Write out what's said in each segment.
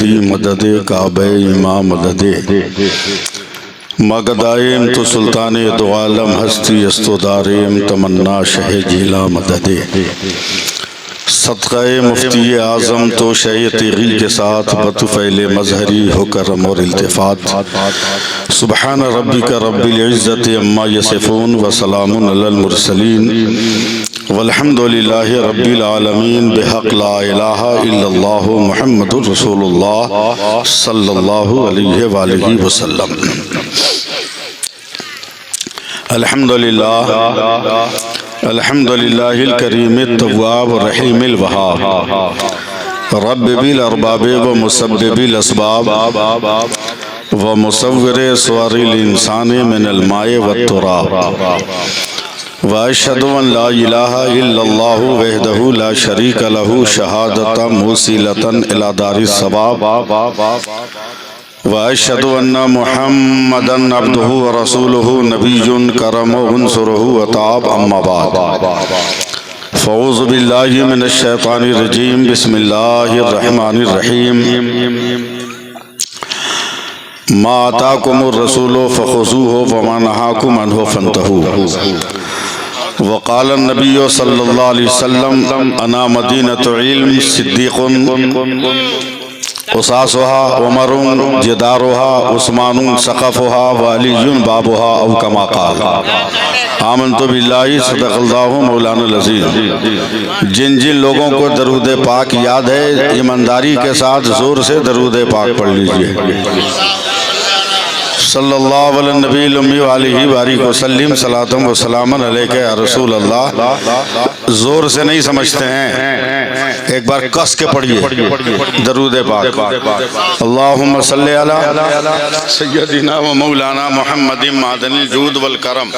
शरीयती मदद काबे इमाम मदद मगदाइम तो सुल्तान दो आलम हस्ती अस्तुदारिम तमन्ना शह जिला मदद सदक़े मुफ्ती आज़म तो शैयती के साथ बतफ़ैल मजहरी हो करम और इल्तिफ़ात। सुबहान रब्बिका रब्बिल इज़्ज़ति अम्मा यसिफ़ून व सलामुन अलल मुरसलीन वल्हम्दुलिल्लाहि रब्बिल आलमीन बिहक़ ला इलाहा इल्लल्लाह मुहम्मदुर रसूलुल्लाह सल्लल्लाहु अलैहि वालिहि वसल्लम। अल्हम्दुलिल्लाह अल्हम्दुलिल्लाहिल करीमित तव्वाब रहीमिल वहाब रब्ब बिल अरबाब व मुसब्बिबिल अस्बाब व मुसव्विर स्वरिल इंसान मिनल माए व तुराब व अशहदु अन ला इलाहा इल्लल्लाहु वहदहु ला शरीका लहु शहादतन मुसीलतन इला दारिस सवाब व अशहदु अन्ना मुहम्मदन अब्दुहु व रसूलुहु नबियुन करम उनसुरुहु अताब अम्मा बाद फ़ऊज़ु बिल्लाहि मिनश शैतानिर रजीम बिस्मिल्लाहिर रहमानिर रहीम मा आताकुमुर रसूलु फ़ख़ुज़ूहु व मा नहाकुम अन्हु फ़न्तहू वक़ाल नबी सल्लल्लाहु अलैहि वसल्लम अना मदीनतुल इल्म सिद्दीक़ुन उसासुहा उमरुन जिदारुहा उस्मानुन सक़फ़ुहा व अलीयुन बाबुहा औ कमा क़ाल आमनतु बिल्लाहि सदक़ल्लाहु मौलाना अज़ीज़। जिन जिन लोगों को दरूद पाक याद है ईमानदारी के साथ ज़ोर से दरूद पाक पढ़ लीजिए। सल्लल्लाहु अलैहि नबील उम्मी व आलिहि बारिक वसल्लम सलातम व सलामन अलैका या रसूल अल्लाह। जोर से नहीं समझते हैं, एक बार कस के पढ़िए दरूद पाक। अल्लाहुम्मा सल्ली अला सय्यदिना व मौलाना मुहम्मदिन मादनिल जूद वल करम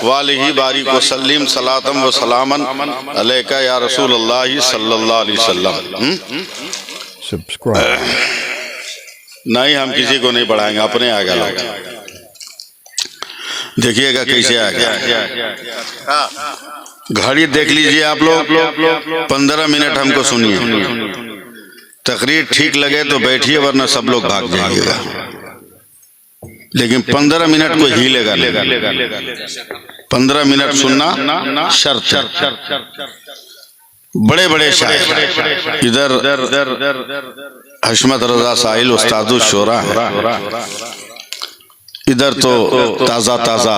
व आलिहि बारिक वसल्लम सलातम व सलामन अलैका या रसूल अल्लाह सल्लल्लाहु अलैहि वसल्लम। नहीं, हम किसी को नहीं पढ़ाएंगे, अपने आ गया। देखिएगा कैसे आ गया। घड़ी देख लीजिए आप लोग, 15 मिनट हमको सुनिए। तकरीर ठीक लगे तो बैठिए, वरना सब लोग भाग जाइएगा। लेकिन 15 मिनट को हिलेगा नहीं। 15 मिनट सुनना शर्त है। बड़े बड़े शायर इधर हशमत रजा साहिल उस्तादुल शोरा है, इधर तो ताज़ा ताज़ा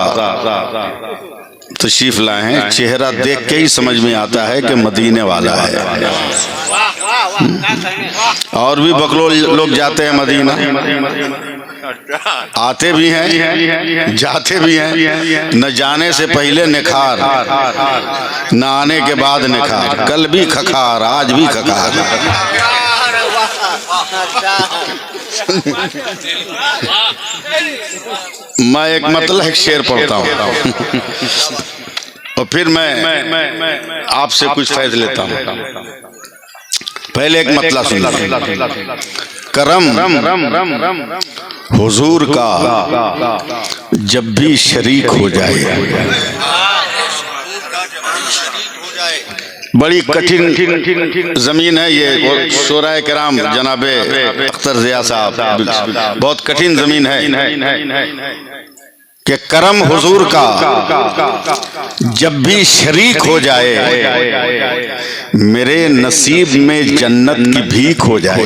तशरीफ लाए हैं। चेहरा देख के ही समझ में आता है कि मदीने वाला है। और भी बकलो लोग जाते हैं मदीना, आते भी हैं जाते भी हैं। न जाने से पहले निखार, न आने के बाद निखार। कल भी खखार, आज भी खखार। मैं एक मतलब शेर पढ़ता हूँ और फिर मैं आपसे कुछ फैज लेता हूँ। पहले एक मतलब सुनिए। करम हुजूर का जब भी शरीक हो जाए, बड़ी कठिन जमीन है ये। शोराए किराम जनाबे अख्तर ज़िया साहब, बहुत कठिन जमीन है कि करम हुजूर का जब भी शरीक हो जाए, मेरे नसीब में जन्नत की भीख हो जाए।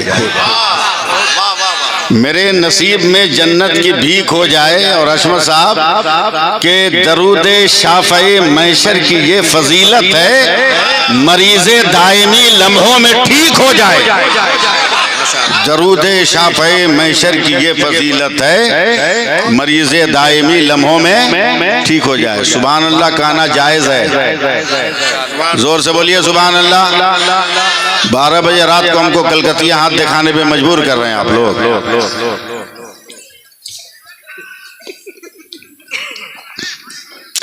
मेरे नसीब में जन्नत की भीख हो जाए। और अशमत साहब के दरूद शाफ़े मैशर की ये फजीलत है, मरीज़े दायमी लम्हों में ठीक हो जाए। दरूद शाफ़े मैशर की ये फजीलत है, मरीज़े दायमी लम्हों में ठीक हो जाए। सुभान अल्लाह कहना जायज़ है। जोर से बोलिए सुभान अल्लाह। 12 बजे रात को हमको कलकतिया हाथ दिखाने पे मजबूर कर रहे हैं आप लोग।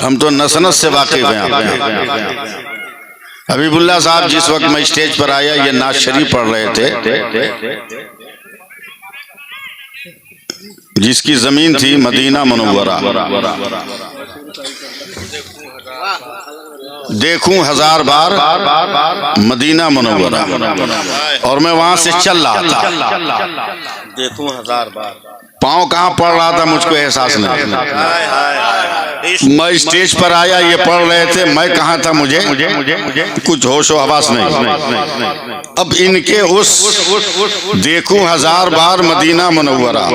हम तो नस नस से वाकिफ हैं। हबीबुल्लाह साहब जिस वक्त मैं स्टेज पर आया, ये नाज शरीफ पढ़ रहे थे, जिसकी जमीन थी मदीना मुनव्वरा। देखूं 1000 बार मदीना मुनव्वरा, और मैं वहां से चल रहा था, देखूं 1000 बार, पाँव कहाँ पड़ रहा था मुझको एहसास नहीं। मैं स्टेज पर आया, ये पढ़ रहे थे, मैं कहाँ था, मुझे कुछ होश हवास नहीं। अब इनके उस देखूं 1000 बार मदीना मुनव्वरा,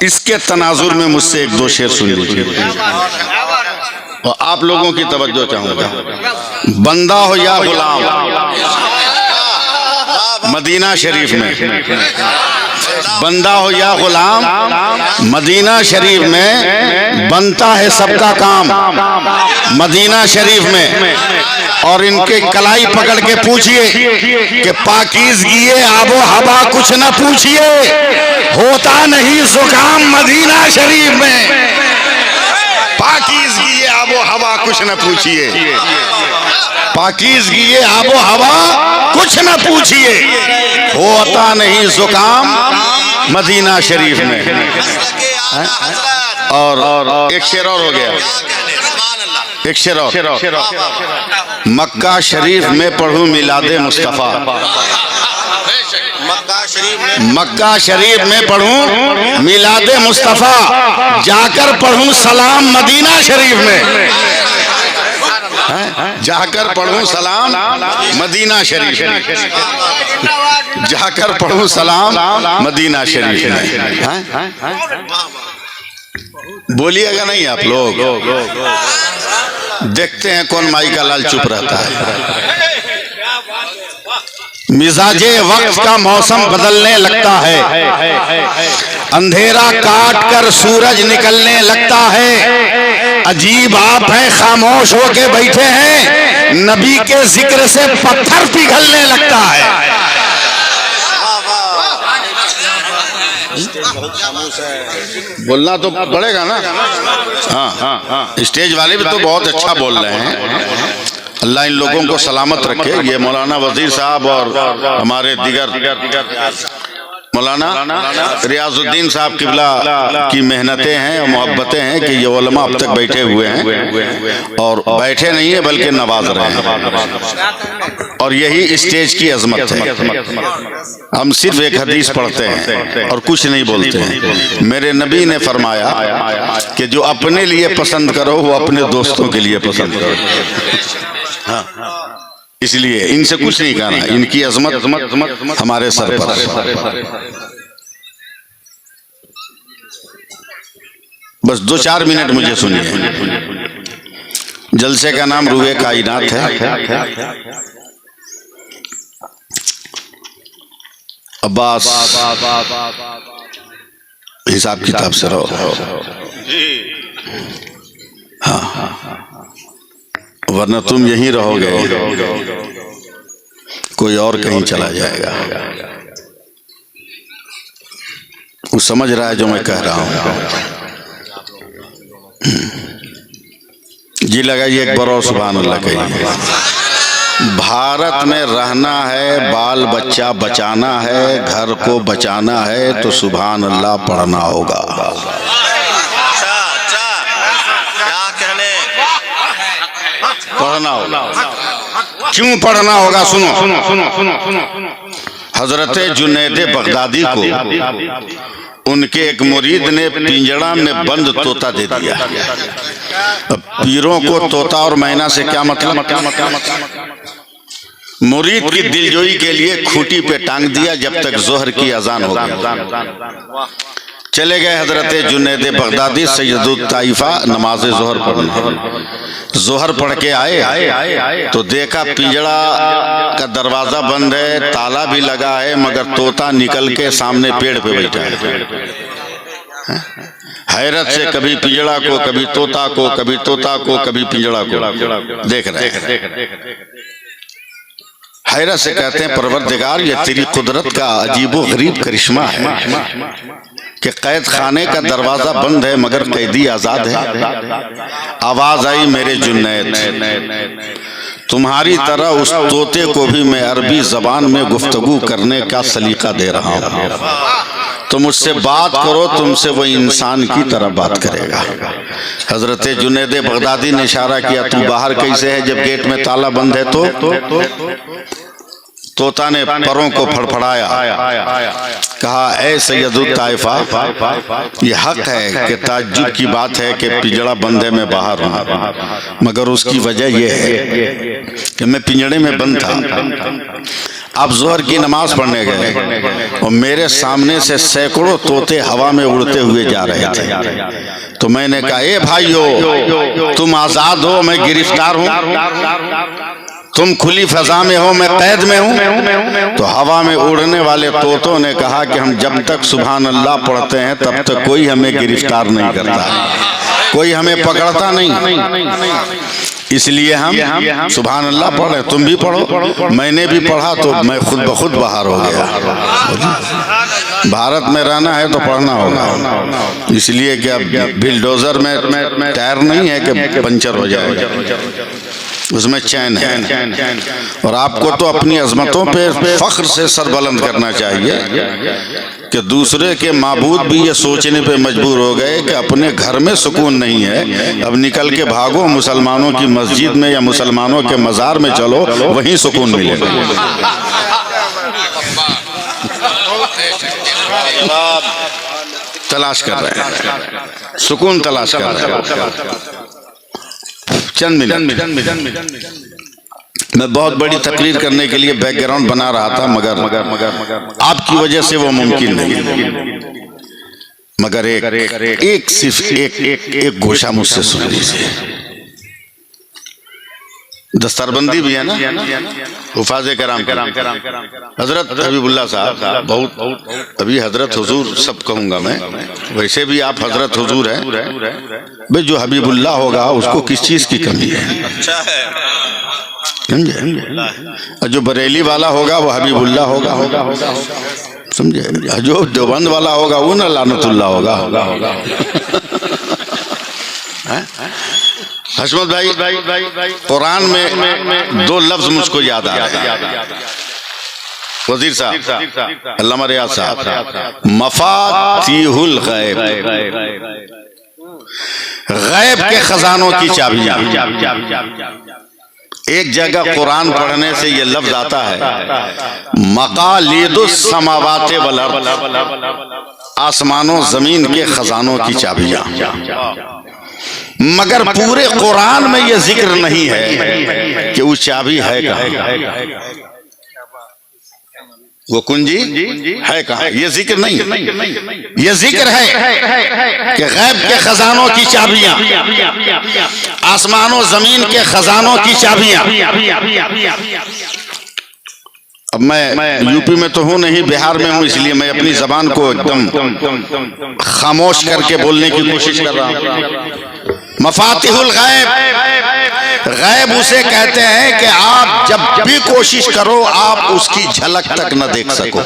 इसके तनाजुर में मुझसे 1-2 शेर सुन लीजिए और आप लोगों की तवज्जो चाहूंगा। बंदा हो या गुलाम, मदीना शरीफ में, बंदा हो या गुलाम, मदीना शरीफ में बनता है सबका काम, मदीना शरीफ में। और इनके कलाई पकड़ के पूछिए कि पाकीज़गी आबो हवा कुछ न पूछिए, होता नहीं जुकाम मदीना शरीफ में। पाकीज़गी आबो हवा कुछ न पूछिए, पाकीज़गी आबो हवा कुछ न पूछिए, होता नहीं जुकाम मदीना शरीफ में। और एक शेर और हो गया, एक शेर और, मक्का शरीफ में पढ़ूं मिलादे मुस्तफ़ा, मक्का शरीफ में पढ़ूं मिलादे मुस्तफ़ा, जाकर पढ़ूं सलाम मदीना शरीफ में, जाकर पढ़ूं सलाम मदीना शरीफ में, जाकर पढ़ूं सलाम मदीना शरीफ में। बोलिएगा नहीं आप लोग? देखते हैं कौन माई का लाल चुप रहता है। मिजाजे वक्त का मौसम बदलने लगता है, अंधेरा काट कर सूरज निकलने लगता है। अजीब आप हैं, खामोश होके बैठे हैं, नबी के जिक्र से पत्थर पिघलने लगता है। बोलना तो पड़ेगा ना। हाँ, स्टेज वाले भी तो बहुत अच्छा बोल रहे हैं। अल्लाह इन लोगों को सलामत रखे। ये मौलाना वजीर साहब और हमारे दिगर मौलाना रियाजुद्दीन साहब किबला की मेहनतें हैं और मोहब्बतें हैं कि ये उलमा अब तक बैठे हुए हैं, और बैठे नहीं है बल्कि नवाज रहे हैं, और यही स्टेज की अजमत है। हम सिर्फ एक हदीस पढ़ते हैं और कुछ नहीं बोलते हैं। मेरे नबी ने फरमाया कि जो अपने लिए पसंद करो वो अपने दोस्तों के लिए पसंद करो। हाँ, इसलिए इनसे कुछ नहीं कहना, इनकी अजमत हमारे सर पर है। बस 2-4 मिनट मुझे सुनिए। जलसे का नाम रूहे कायनात है। अब्बास हिसाब किताब से रहो। हाँ, वरना तुम यहीं रहोगे, कोई और कहीं चला जाएगा। वो समझ रहा है जो मैं कह रहा हूं? जी लगाइए एक बार और सुभान अल्लाह कहिए। भारत में रहना है, बाल बच्चा बचाना है, घर को बचाना है, तो सुभान अल्लाह पढ़ना होगा। पढ़ना होगा। क्यों पढ़ना होगा? सुनो। हजरत जुनैद बगदादी को उनके एक मुरीद ने पिंजड़ा में बंद तोता दे दिया। पीरों को तोता और मैना से क्या मतलब? मुरीद की दिलजोई के लिए खूंटी पे टांग दिया जब तक जोहर की अजान हो गई। चले गए हजरत जुनैद बगदादी सैयदुत ताइफा नमाज जोहर पढ़ने। जोहर पढ़ के आए तो देखा पिंजड़ा का दरवाजा बंद है, ताला भी लगा है, मगर तोता निकल के सामने पेड़ पे बैठा है। हैरत से कभी पिंजड़ा को, कभी तोता को, कभी तोता को, कभी पिंजड़ा को देख रहे हैं। हैरत से कहते हैं परवरदिगार ये तेरी कुदरत का अजीबो गरीब करिश्मा है कि कैद खाने का दरवाजा बंद है मगर कैदी आजाद है। आवाज आई मेरे जुनैद, तुम्हारी तरह उस तोते को भी मैं अरबी जबान में गुफ्तगू करने का सलीका दे रहा हूँ। तो मुझसे बात करो, तुमसे वो इंसान की तरह बात करेगा। हजरत जुनैद बगदादी ने इशारा किया, तू बाहर कैसे है जब गेट में ताला बंद है? तोता ने परों को फड़फड़ाया, कहा ऐ सैयदुत ताइफा, ये हक है कि ताज्जुब की बात है कि पिंजड़ा बंद है, मैं बाहर हूँ, मगर उसकी वजह यह है कि मैं पिंजड़े में बंद था। अब जोहर की नमाज पढ़ने गए और मेरे सामने से सैकड़ों तोते हवा में उड़ते हुए जा रहे थे। तो मैंने कहा, ए भाइयों, तुम आजाद हो, मैं गिरफ्तार हूँ। तुम खुली फजा में हो, मैं कैद में हूँ। तो हवा में उड़ने वाले तोतों ने कहा कि हम जब तक सुभान अल्लाह पढ़ते हैं तब तक कोई हमें गिरफ्तार नहीं करता, कोई हमें पकड़ता नहीं, इसलिए हम सुभान अल्लाह पढ़े। तुम भी पढ़ो, मैंने भी पढ़ा तो मैं खुद ब खुद बाहर हो गया। भारत में रहना है तो पढ़ना होगा, इसलिए कि अब बिलडोजर में टायर नहीं है कि पंचर हो जाए, उसमें चैन है। और आपको तो अपनी अजमतों पे फख्र से सर बुलंद करना चाहिए कि दूसरे के माबूद भी ये सोचने पे मजबूर हो गए कि अपने घर में सुकून नहीं है, अब निकल के भागो मुसलमानों की मस्जिद में या मुसलमानों के मज़ार में चलो, वहीं सुकून मिलेगा। तलाश कर रहे हैं, सुकून तलाश कर रहे हैं। चंद मिनट मैं बहुत बड़ी तकरीर करने के लिए बैकग्राउंड बना रहा था, मगर आपकी वजह से वो मुमकिन नहीं। मगर एक सिर्फ एक गोशा मुझसे सुन लीजिए। दस्तरबंदी भी है ना, हुफाज़े कराम हजरत हबीबुल्लाह साहब, बहुत अभी हजरत हुजूर सब कहूंगा मैं, वैसे भी आप हजरत हुजूर हैं भाई। जो हबीबुल्लाह होगा उसको किस चीज की कमी है, अच्छा है, समझे? जो बरेली वाला होगा वो हबीबुल्लाह होगा, समझे? जो देवबंद वाला होगा वो ना लानतुल्लाह होगा। हशमत भाई, कुरान में दो लफ्ज मुझको याद आ रहे हैं। वजीर साहब, अल्लामा रियाज साहब, मफातिहुल गैब, गैब के खजानों की चाबियां। एक जगह कुरान पढ़ने से ये लफ्ज आता है, मकालिदुस समावाते वल अर्द, आसमानों जमीन के खजानों की चाबियां। मगर पूरे कुरान में यह जिक्र नहीं है कि वो चाबी है कहाँ, वो कुंजी है कहाँ, ये जिक्र नहीं। ये जिक्र है कि गैब के खजानों की चाबियां, आसमानों जमीन के खजानों की चाबियां। अब मैं यूपी में तो हूँ नहीं, बिहार में हूँ, इसलिए मैं अपनी जबान को एकदम खामोश करके बोलने की कोशिश कर रहा हूँ। मफातिहुल गैब, गैब उसे कहते हैं कि आप जब भी कोशिश करो आप उसकी झलक तक न देख सको,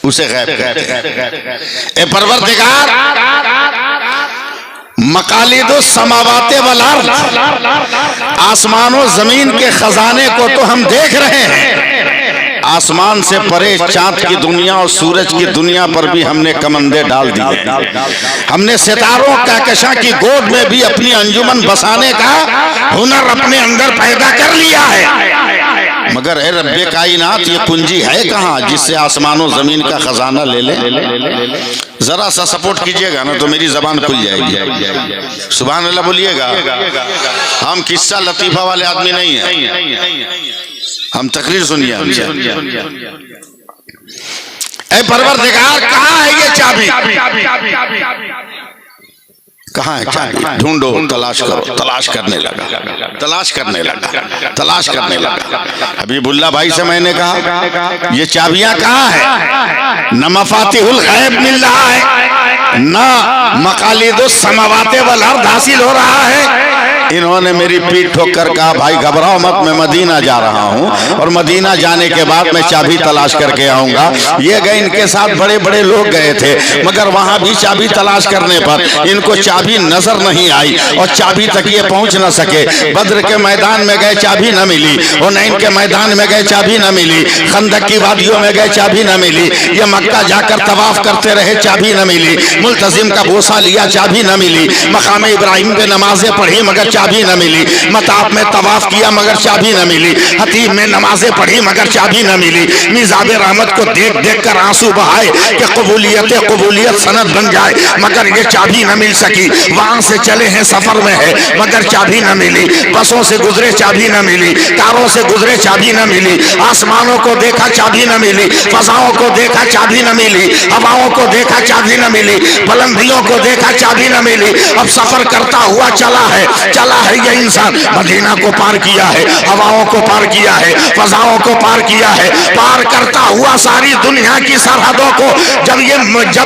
उसे गैब कहते हैं। ए परवरदिगार, मकालिदुस समावाते वल अर्द, आसमानों जमीन के खजाने को तो हम देख रहे हैं, आसमान से परे चांद की दुनिया और सूरज की दुनिया पर भी हमने कमंदे डाल दिए। हमने सितारों कहकशां की गोद में भी अपनी अंजुमन बसाने का हुनर अपने अंदर पैदा कर लिया है। मगर है रब्बे कायनात, ये कुंजी है कहाँ जिससे आसमानों जमीन का खजाना ले ले? जरा सा सपोर्ट कीजिएगा ना तो मेरी जबान खुल जाएगी। सुभान अल्लाह बोलिएगा। हम किस्सा लतीफा वाले आदमी नहीं है, हम तकरीर सुनिए हमसे। ऐ परवरदिगार, कहाँ है ये चाबी? कहाँ है चाबी? ढूंढो, तलाश करो। तलाश करने लगा, तलाश करने लगा, तलाश करने लगा। हबीबुल्लाह भाई से मैंने कहा, ये चाबियां कहाँ है? न मफातिहुल गैब मिल रहा है, न मकालिदुस समावाते वल अर्द हासिल हो रहा है, इन्होंने मेरी पीठ ठोक कर कहा, भाई घबराओ मत, मैं मदीना जा रहा हूँ और मदीना जाने के बाद मैं चाबी तलाश करके आऊंगा। ये गए, इनके साथ बड़े बड़े लोग गए थे, मगर वहां भी चाबी तलाश करने पर इनको चाबी नजर नहीं आई और चाबी तक ये पहुंच न सके। बद्र के मैदान में गए, चाबी न मिली। हुनैन के मैदान में गए, चाबी न मिली। खंदक की वादियों में गए, चाबी न मिली। ये मक्का जाकर तवाफ करते रहे, चाबी न मिली। मुल्तजिम का बोसा लिया, चाबी न मिली। मकाम इब्राहिम पे नमाजें पढ़ी मगर चाबी न मिली। मताफ में तवाफ किया मगर चाबी न मिली। हतीब में नमाजें पढ़ी मगर चाबी न मिली। मिजाब रहमत को देख देख कर आंसू बहाए कि कबूलियत सनद बन जाए, मगर ये चाबी न मिल सकी। वहां से चले हैं, सफर में है, मगर चाबी न मिली। बसों से गुजरे, चाबी न मिली। कारों से गुजरे, चाबी न मिली। आसमानों को देखा, चाबी न मिली। फजाओं को देखा, चाबी न मिली। हवाओं को देखा, चाबी न मिली। बुलंदियों को देखा, चाबी न मिली। अब सफर करता हुआ चला है ये इंसान। मदीना को पार किया है, हवाओं को पार किया है, फजाओं को पार किया है, पार करता हुआ सारी दुनिया की सरहदों को जब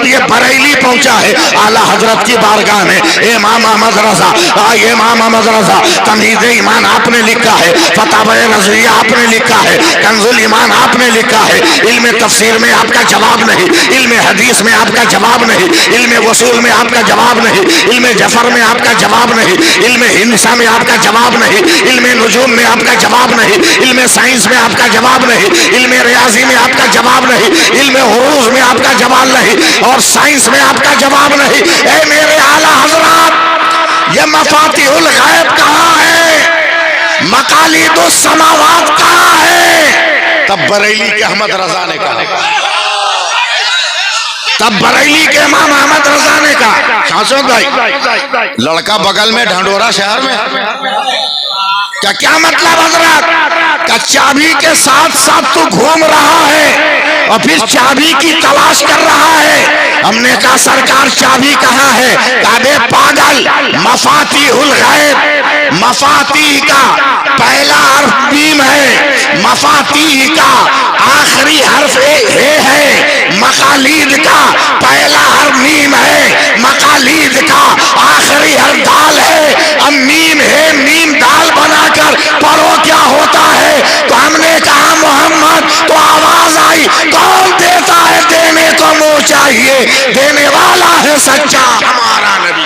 ये बरेली पहुंचा है, आला हजरत की बारगाह में, इमाम अहमद रजा तमीज़ ईमान आपने लिखा है, फतावा नज़रिया आपने लिखा है, कंजुल ईमान आपने लिखा है। इल्म तफसीर में आपका जवाब नहीं, इल्म हदीस में आपका जवाब नहीं, इल्म वसूल में आपका जवाब नहीं, इल्म जफर में आपका जवाब नहीं, इल्म हिंसा में आपका जवाब नहीं, इल्म नुजूम में आपका जवाब नहीं, इल्म साइंस में आपका जवाब नहीं, इल्म रियाजी में आपका जवाब नहीं, इल्म हुरूज में आपका जवाब नहीं, और साइंस में आपका जवाब नहीं। ए मेरे आला हजरात, ये मफातिहुल गैब कहाँ है? मकालिदुस समावात कहाँ है? तब बरेली के अहमद रजा ने कहा, तब बरेली के इमाम अहमद रजा ने कहा, शासक भाई लड़का बगल में ढंडोरा शहर में, क्या मतलब हजरत? का चाबी के साथ साथ तू घूम रहा है और फिर चाबी की तलाश कर रहा है। हमने कहा सरकार चाबी कहाँ है? काबे पागल, मफातिहुल गैब, मफाती का पहला हर्फ मीम है, मफाती का आखिरी हर्फ है, मकालीद का पहला हर्फ मीम है, मकालीद का आखिरी हर्फ दाल है। अब मीम है, मीम दाल बनाकर पढ़ो क्या होता है? तो हमने कहा मोहम्मद, तो आवाज आई, कौन देता है? देने को मुंह चाहिए, देने वाला है सच्चा हमारा नबी।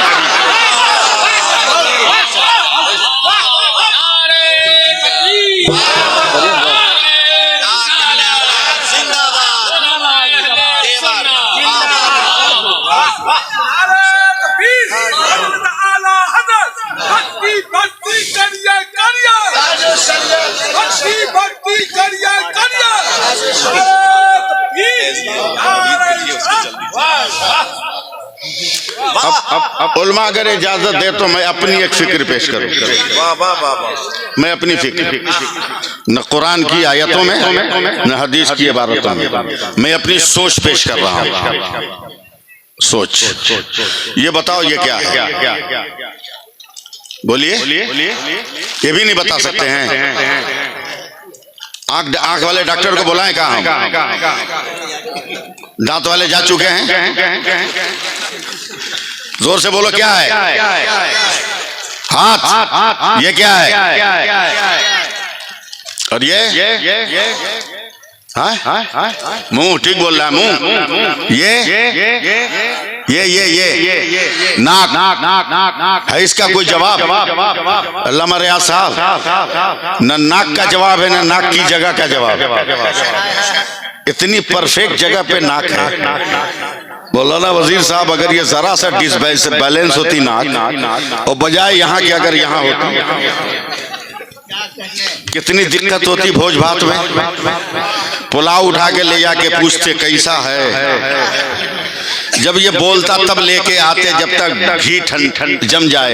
अब उलमा अगर इजाजत दे तो मैं अपनी एक फिक्र पेश करूं। मैं अपनी फिक्र, न कुरान की आयतों में न हदीस की इबारतों में, मैं अपनी सोच पेश कर रहा हूं। सोच, ये बताओ ये क्या है? बोलिए, ये भी नहीं बता सकते हैं। आंख वाले डॉक्टर को बुलाएं, कहाँ? दांत वाले जा चुके हैं? जोर से बोलो, क्या है? हाथ, ये क्या है? और ये मुंह, ठीक बोल रहा है, मुंह। ये नाक है, इसका कोई जवाब? अल्लामा रियाज साहब, न नाक का जवाब है न नाक की जगह का जवाब। इतनी परफेक्ट जगह पे नाक है। मौलाना वजीर साहब, अगर ये जरा सा डिसबैलेंस होती नाक और बजाय यहाँ के अगर यहाँ होती, कितनी दिक्कत होती भोज भात में। पुलाव उठा के ले जाके पूछते कैसा है, जब ये बोलता तब लेके आते जब तक घी ठंड जम जाए,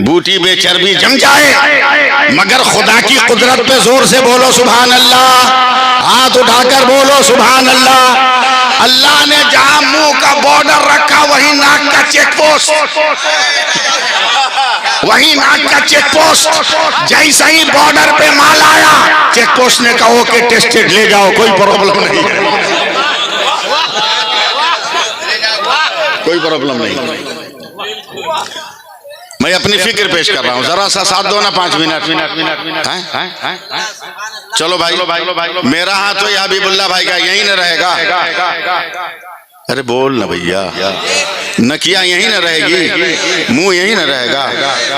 बूटी में चर्बी जम जाए। मगर खुदा की कुदरत पे जोर से बोलो सुभान अल्लाह, हाथ उठाकर बोलो सुभान अल्लाह। अल्लाह ने जहां मुंह का बॉर्डर रखा वही नाक का चेक पोस्ट, वही नाक का चेक पोस्ट। जैसे ही बॉर्डर पे माल आया, चेक पोस्ट ने कहा ओके टेस्टेड, ले जाओ, कोई प्रॉब्लम नहीं, कोई प्रॉब्लम नहीं। मैं अपनी फिक्र पेश कर रहा हूँ, जरा सा साथ दो ना 5 मिनट। चलो भाई, मेरा हाथ तो या हबीबुल्लाह भाई का यहीं न रहेगा। अरे बोल ना भैया, नकिया यहीं न रहेगी, मुंह यहीं न रहेगा,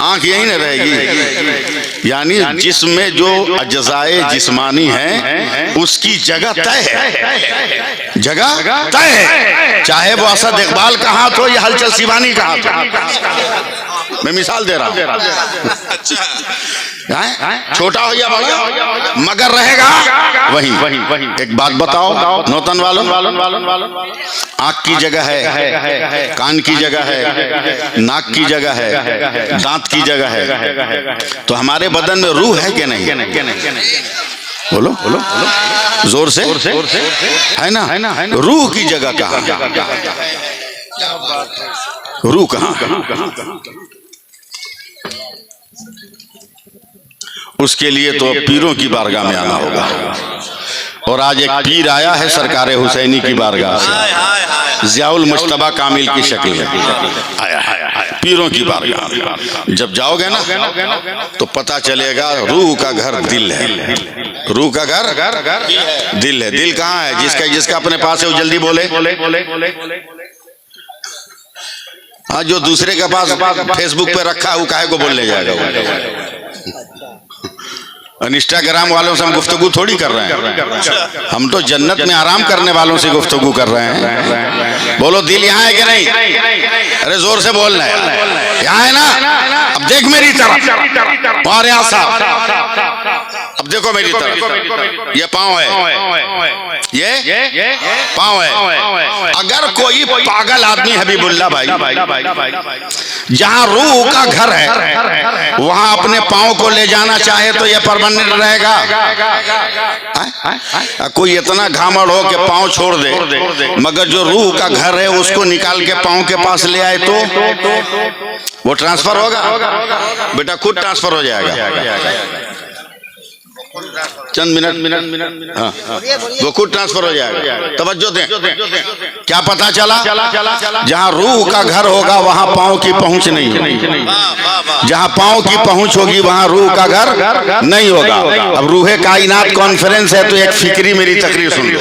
आंख यहीं न रहेगी। यानी जिसमें जो अज्जाए जिस्मानी हैं उसकी जगह तय है, जगह तय है, चाहे वो असद इकबाल का हाथ हो या हलचल शिवानी का हाथ हो। मैं मिसाल दे रहा हूँ, छोटा हो या बड़ा मगर रहेगा वहीं। एक बात बताओ नौतन वालों, आंख की जगह है, कान की जगह है, नाक की जगह है, दांत की जगह है, तो हमारे बदन में रूह है कि नहीं? बोलो बोलो जोर से, है ना? रूह की जगह कहाँ? रूह कहाँ? उसके लिए तो पीरों की बारगाह में आना होगा। और आज एक पीर आया है सरकार हुसैनी की बारगाह से, ज़ियाउल मुश्तबा कामिल की शक्ल में आया है पीरों की बारगाह। जब जाओगे ना तो पता चलेगा रूह का घर दिल है, रूह का घर दिल है। दिल कहाँ है? जिसका अपने पास है वो जल्दी बोले। हाँ, जो दूसरे के पास फेसबुक पे रखा है वो काहे को बोलने जाएगा? इंस्टाग्राम वालों से हम गुफ्तगू थोड़ी कर रहे हैं, हम तो जन्नत में आराम करने वालों से गुफ्तगू कर रहे हैं। बोलो दिल यहाँ है कि नहीं? अरे जोर से बोलना है, यहाँ है ना? अब देख मेरी तरफ, और यहाँ साहब अब देखो मेरी तरफ, ये पाँव है, ये पाँव है। अगर कोई पागल आदमी हबीबुल्लाह भाई जहाँ रूह का घर है वहाँ अपने पाँव को ले जाना चाहे तो यह परमानेंट रहेगा? कोई इतना घामड़ हो कि पाँव छोड़ दे, मगर जो रूह का घर है उसको निकाल के पाँव के पास ले आए तो वो ट्रांसफर होगा? बेटा खुद ट्रांसफर हो जाएगा, चंद मिनट हाँ, वो खुद ट्रांसफर हो जाएगा। तवज्जो दें, क्या पता चला? जहाँ रूह का घर होगा वहाँ पाँव की पहुँच नहीं होगी, जहाँ पाँव की पहुँच होगी वहाँ रूह का घर नहीं होगा। अब रूहे कायनात कॉन्फ्रेंस है तो एक फिक्री मेरी तकरीर सुन लो।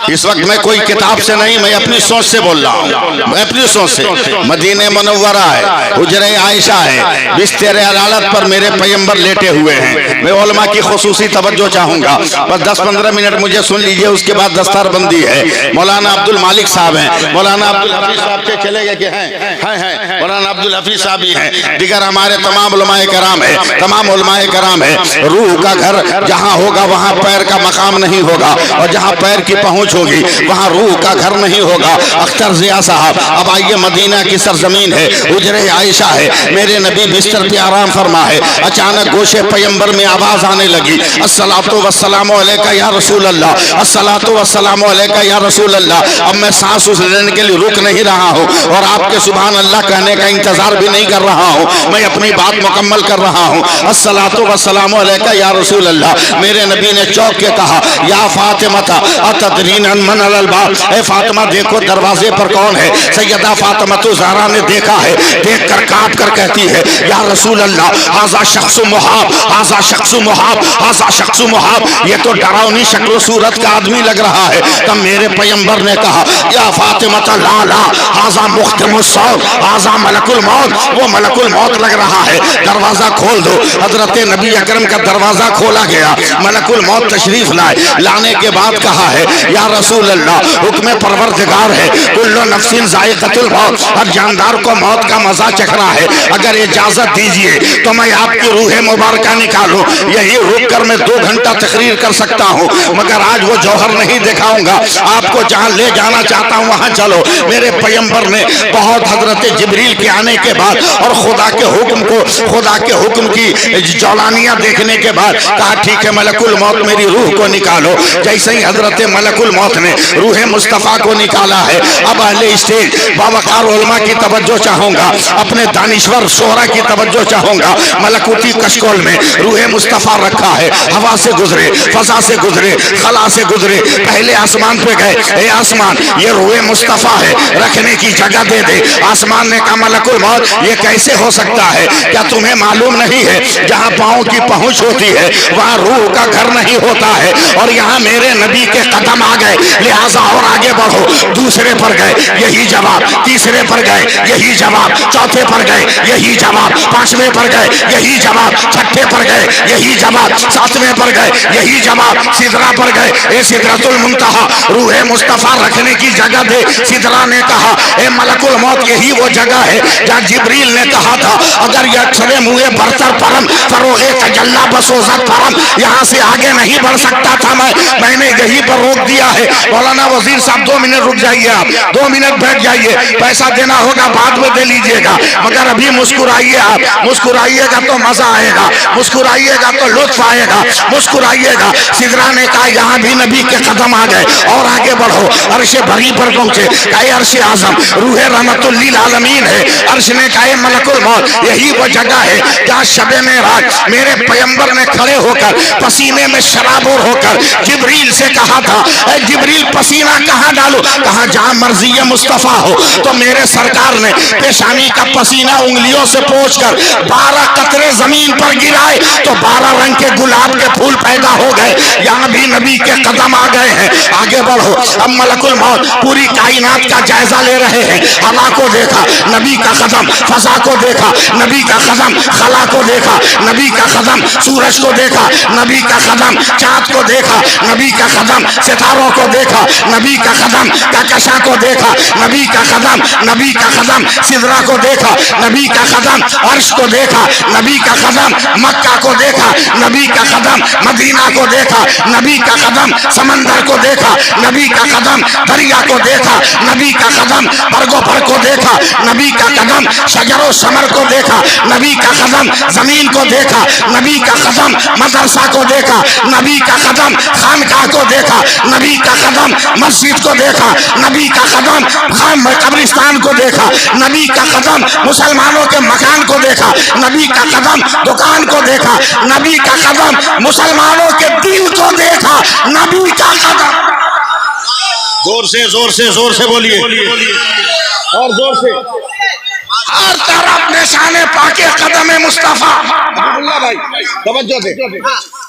इस वक्त मैं कोई किताब से नहीं, मैं अपनी सोच से बोल रहा हूँ, मैं अपनी सोच से। मदीने मुनव्वरा है, हुजरे आयशा है, बिस्तर अदालत पर मेरे पैगंबर लेटे हुए हैं। मैं उलमा की खुसूसी तवज्जो चाहूंगा, बस 10-15 मिनट मुझे सुन लीजिए, उसके बाद दस्तारबंदी है। मौलाना अब्दुल मालिक साहब हैं, मौलाना अब्दुल हफीज साहब से चले गए कि हैं, मौलाना अब्दुल हफीज साहब भी हैं, दिगर हमारे तमाम उलमाए कराम है, तमाम उलमाए कराम है। रूह का घर जहाँ होगा वहाँ पैर का मकाम नहीं होगा, और जहाँ पैर की पहुँच होगी वहां रूह का घर नहीं होगा। अख्तर जिया साहब, अब आइए, मदीना की सरजमीन है, हुजरे आयशा है, मेरे नबी बिस्तर पे आराम फरमा है। अचानक गोशे पैगंबर में आवाज आने लगी, अस्सलातु वस्सलामु अलैका या रसूल अल्लाह, अस्सलातु वस्सलामु अलैका या रसूल अल्लाह। अब मैं सांस उस लेने के लिए रुक नहीं रहा हूँ और आपके सुभान अल्लाह कहने का इंतजार भी नहीं कर रहा हूँ, मैं अपनी बात मुकम्मल कर रहा हूँ। अस्सलातु वस्सलामु अलैका या रसूल अल्लाह। मेरे नबी ने चौंक के कहा, या फातिमा अतदरीन मन अलबाब, ए फातिमा देखो दरवाजे पर कौन है? सैयदा फातिमा तो ज़हरा ने देखा है, देख कर कांप कर कहती है, या रसूल अल्लाह, हाज़ा शख्सु मुहाब, हाज़ा शख्सु मुहाब, हाज़ा शख्सु मुहाब, ये तो डरावनी शक्ल सूरत का आदमी लग रहा है। तब मेरे पैगंबर ने कहा, या फातिमा ला ला, हाज़ा मुख्तमुस सौत, हाज़ा मलकुल मौत, वो मलकुल मौत लग रहा है, दरवाजा खोल दो। हजरत नबी अकरम का दरवाजा खोला गया, मलकुल मौत तशरीफ लाए, लाने के बाद कहा है, या रसूल अल्लाह, हुक्म परवरदिगार है, कुल्लु नफ्सिन ज़ाइक़तुल मौत, हर जानदार को मौत का मजा चखना है, अगर इजाजत दीजिए तो मैं आपकी रूह मुबारका निकालूं। यही रुक कर मैं 2 घंटा तकरीर कर सकता हूँ, मगर आज वो जौहर नहीं दिखाऊंगा, आपको जहाँ ले जाना चाहता हूँ वहाँ चलो। मेरे पैगंबर ने बहुत हजरत जिब्रील के आने के बाद और खुदा के हुक्म की जौलानियाँ देखने के बाद कहा, ठीक है मलकुल मौत मेरी रूह को निकालो। जैसे ही हजरत मलकुल मौत ने रूह मुस्तफ़ा को निकाला है, अब अहले स्टेज बावकार उलमा की तवज्जो चाहूंगा, अपने दानिश्वर शोहरा की तवज्जो चाहूंगा। मलकुती कशकोल में रूह मुस्तफ़ा रखा है, हवा से गुजरे, फजा से गुजरे, खला से गुजरे, पहले आसमान पे गए, ए आसमान ये रूह मुस्तफ़ा है, रखने की जगह दे दे। आसमान उस्मान ने कहा मलकुल मौत ये कैसे हो सकता है, क्या तुम्हें मालूम नहीं है जहां पांव की पहुंच होती है वहां रूह का घर नहीं होता है, और यहाँ मेरे नबी के कदम आ गए, लिहाजा और आगे बढ़ो। दूसरे पर गए यही जवाब, तीसरे पर गए यही जवाब, चौथे पर गए यही जवाब, पांचवें पर गए यही जवाब, छठे पर गए यही जवाब, सातवें पर गए यही जवाब, सिदरा पर गए, ए सिदरतुल मुंतहा रूह मुस्तफा रखने की जगह दे। सिदरा ने कहा ए मलकुल मौत यही वो जगह है जहाँ जिब्रील ने कहा था अगर ये अक्षरे मुए बरतर परम फरोगे तजल्ला बसोजत परम, यहाँ से आगे नहीं बढ़ सकता था मैंने यहीं पर रोक दिया है। मौलाना वजीर साहब 2 मिनट रुक जाइए, आप 2 मिनट बैठ जाइए, पैसा देना होगा बाद में दे लीजिएगा, मगर अभी मुस्कुराइए, आप मुस्कुराइएगा तो मजा आएगा, मुस्कुराइएगा तो लुत्फ आएगा, मुस्कुराइएगा। सिदरा ने कहा यहाँ भी नबी के कदम आ गए, और आगे बढ़ो, अर्श भरी पर पहुंचे, कहे अर्श आजम रूह रहमतुल लिल आलमीन है। अर्श ने कहा मलकुल मौत यही वो जगह है जहाँ शबे मेराज मेरे पैगंबर ने खड़े होकर पसीने में शराबोर होकर जिब्रील से कहा था ए जिब्रील पसीना कहाँ डालूं, कहा जहाँ मर्जी मुस्तफा हो। तो मेरे सरकार ने पेशानी का पसीना उंगलियों से पोंछकर 12 कतरे जमीन पर गिराए तो 12 रंग के गुलाब के फूल पैदा हो गए। यहाँ भी नबी के कदम आ गए हैं, आगे बढ़ो। अब मलकुल मौत पूरी कायनात का जायजा ले रहे हैं। हवा को देखा, नबी का कदम, फजा को देखा, नबी का कदम, खला को देखा, नबी का कदम, सूरज को देखा, नबी का कदम, चांद को देखा, नबी का कदम, सितारों को देखा, नबी का कदम, कहकशा को देखा, नबी का कदम, नबी का कदम, सिदरा को देखा, नबी का कदम, अर्श को देखा, नबी का कदम, मक्का को देखा, नबी का कदम, मदीना को देखा, नबी का कदम, समंदर को देखा, नबी का कदम, दरिया को देखा, नबी का कदम, बरगोबर को देखा, नबी का कदम, शजरो समर को देखा, नबी का कदम, जमीन को देखा, नबी का कदम, मदरसा को देखा, नबी का कदम, खानकाह को देखा, नबी का कदम, मस्जिद को देखा, नबी का कदम, कब्रिस्तान को देखा, नबी का कदम, मुसलमानों के मकान को देखा, नबी का कदम, दुकान को देखा, नबी का कदम, मुसलमानों के दिल को देखा, नबी का कदम। जोर से बोलिए और जोर से। हर तरफ निशाने पाके कदम मुस्तफा। भाई तवज्जो दे।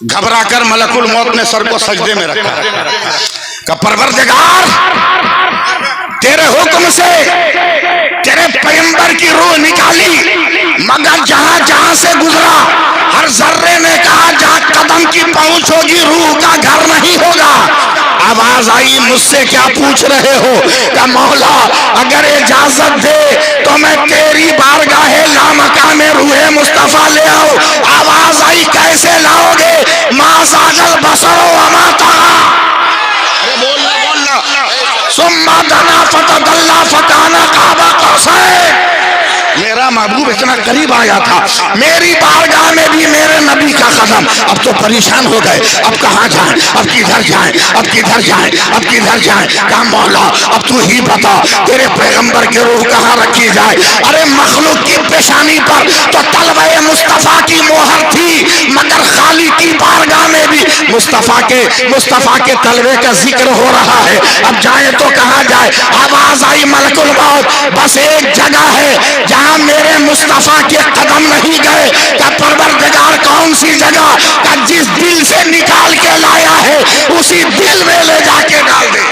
घबरा कर मलकुल मौत ने सर को सजदे में रखा का परवरदिगार तेरे हुक्म से तेरे पैगंबर की रूह निकाली, मगर जहां जहां से गुजरा हर जर्रे ने कहा जहां कदम की पहुंच होगी रूह का घर नहीं होगा। आवाज आई मुझसे क्या पूछ रहे हो, का मौला अगर इजाजत दे तो मैं तेरी बारगाहे लामका में रूहे मुस्तफा ले आऊं। आवाज आई कैसे लाओगे, माज़ागल बसरो वमा तगा। अरे बोलना सुम्मा दना फतदल्ला फकाना काबा कौसैन। मेरा महबूब इतना करीब आया था, मेरी बारगाह में भी मेरे नबी का कदम। अब तो परेशान हो गए, अब कहाँ जाएं, अब किधर जाएं, अब किधर जाएं, अब किधर जाएं। कहा मौला अब तू ही बता तेरे पैगंबर की रूह कहाँ रखी जाए। अरे मखलूक की पेशानी पर तो तलवे मुस्तफा की मोहर थी, मगर खाली की बारगाह में भी मुस्तफा के तलवे का जिक्र हो रहा है। अब जाए तो कहाँ जाए। आवाज आई मलकुल मौत बस एक जगह है जहां मेरे मुस्तफा के कदम नहीं गए। का परवरदिगार कौन सी जगह, का जिस दिल से निकाल के लाया है उसी दिल में ले जाके डाल दे।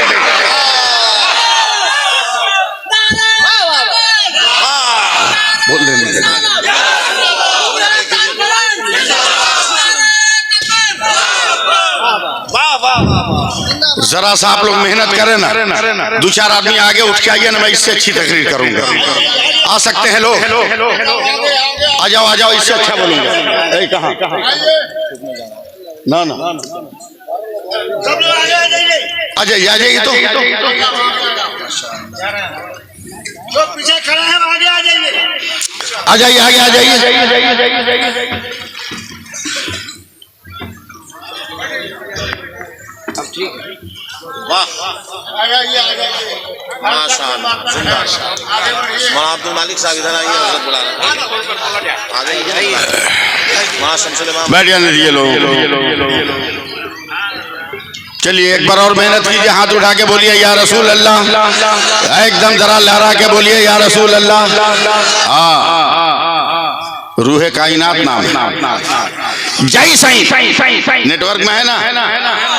बोलने नहीं जरा सा आप लोग मेहनत करें ना, 2-4 आदमी आगे उठ के आइए ना, मैं इससे अच्छी तकरीर करूंगा। आ सकते हैं लोग, आ जाओ, इससे अच्छा बोलूंगा। कहाँ ना आ जाइए तो पीछे खड़ा है, आगे आ जाइए। अब ठीक है, वाह माशाअल्लाह। अब्दुल मालिक साहब इधर आइए, हजरत बुला रहे हैं, आ जाइए। बैठ जाने दीजिए लोग। चलिए एक बार और मेहनत कीजिए, हाथ उठा के बोलिए या रसूल अल्लाह, एकदम जरा लहरा के बोलिए या रसूल अल्लाह। रूहे कायनात नाम है। जय सही नेटवर्क में है ना,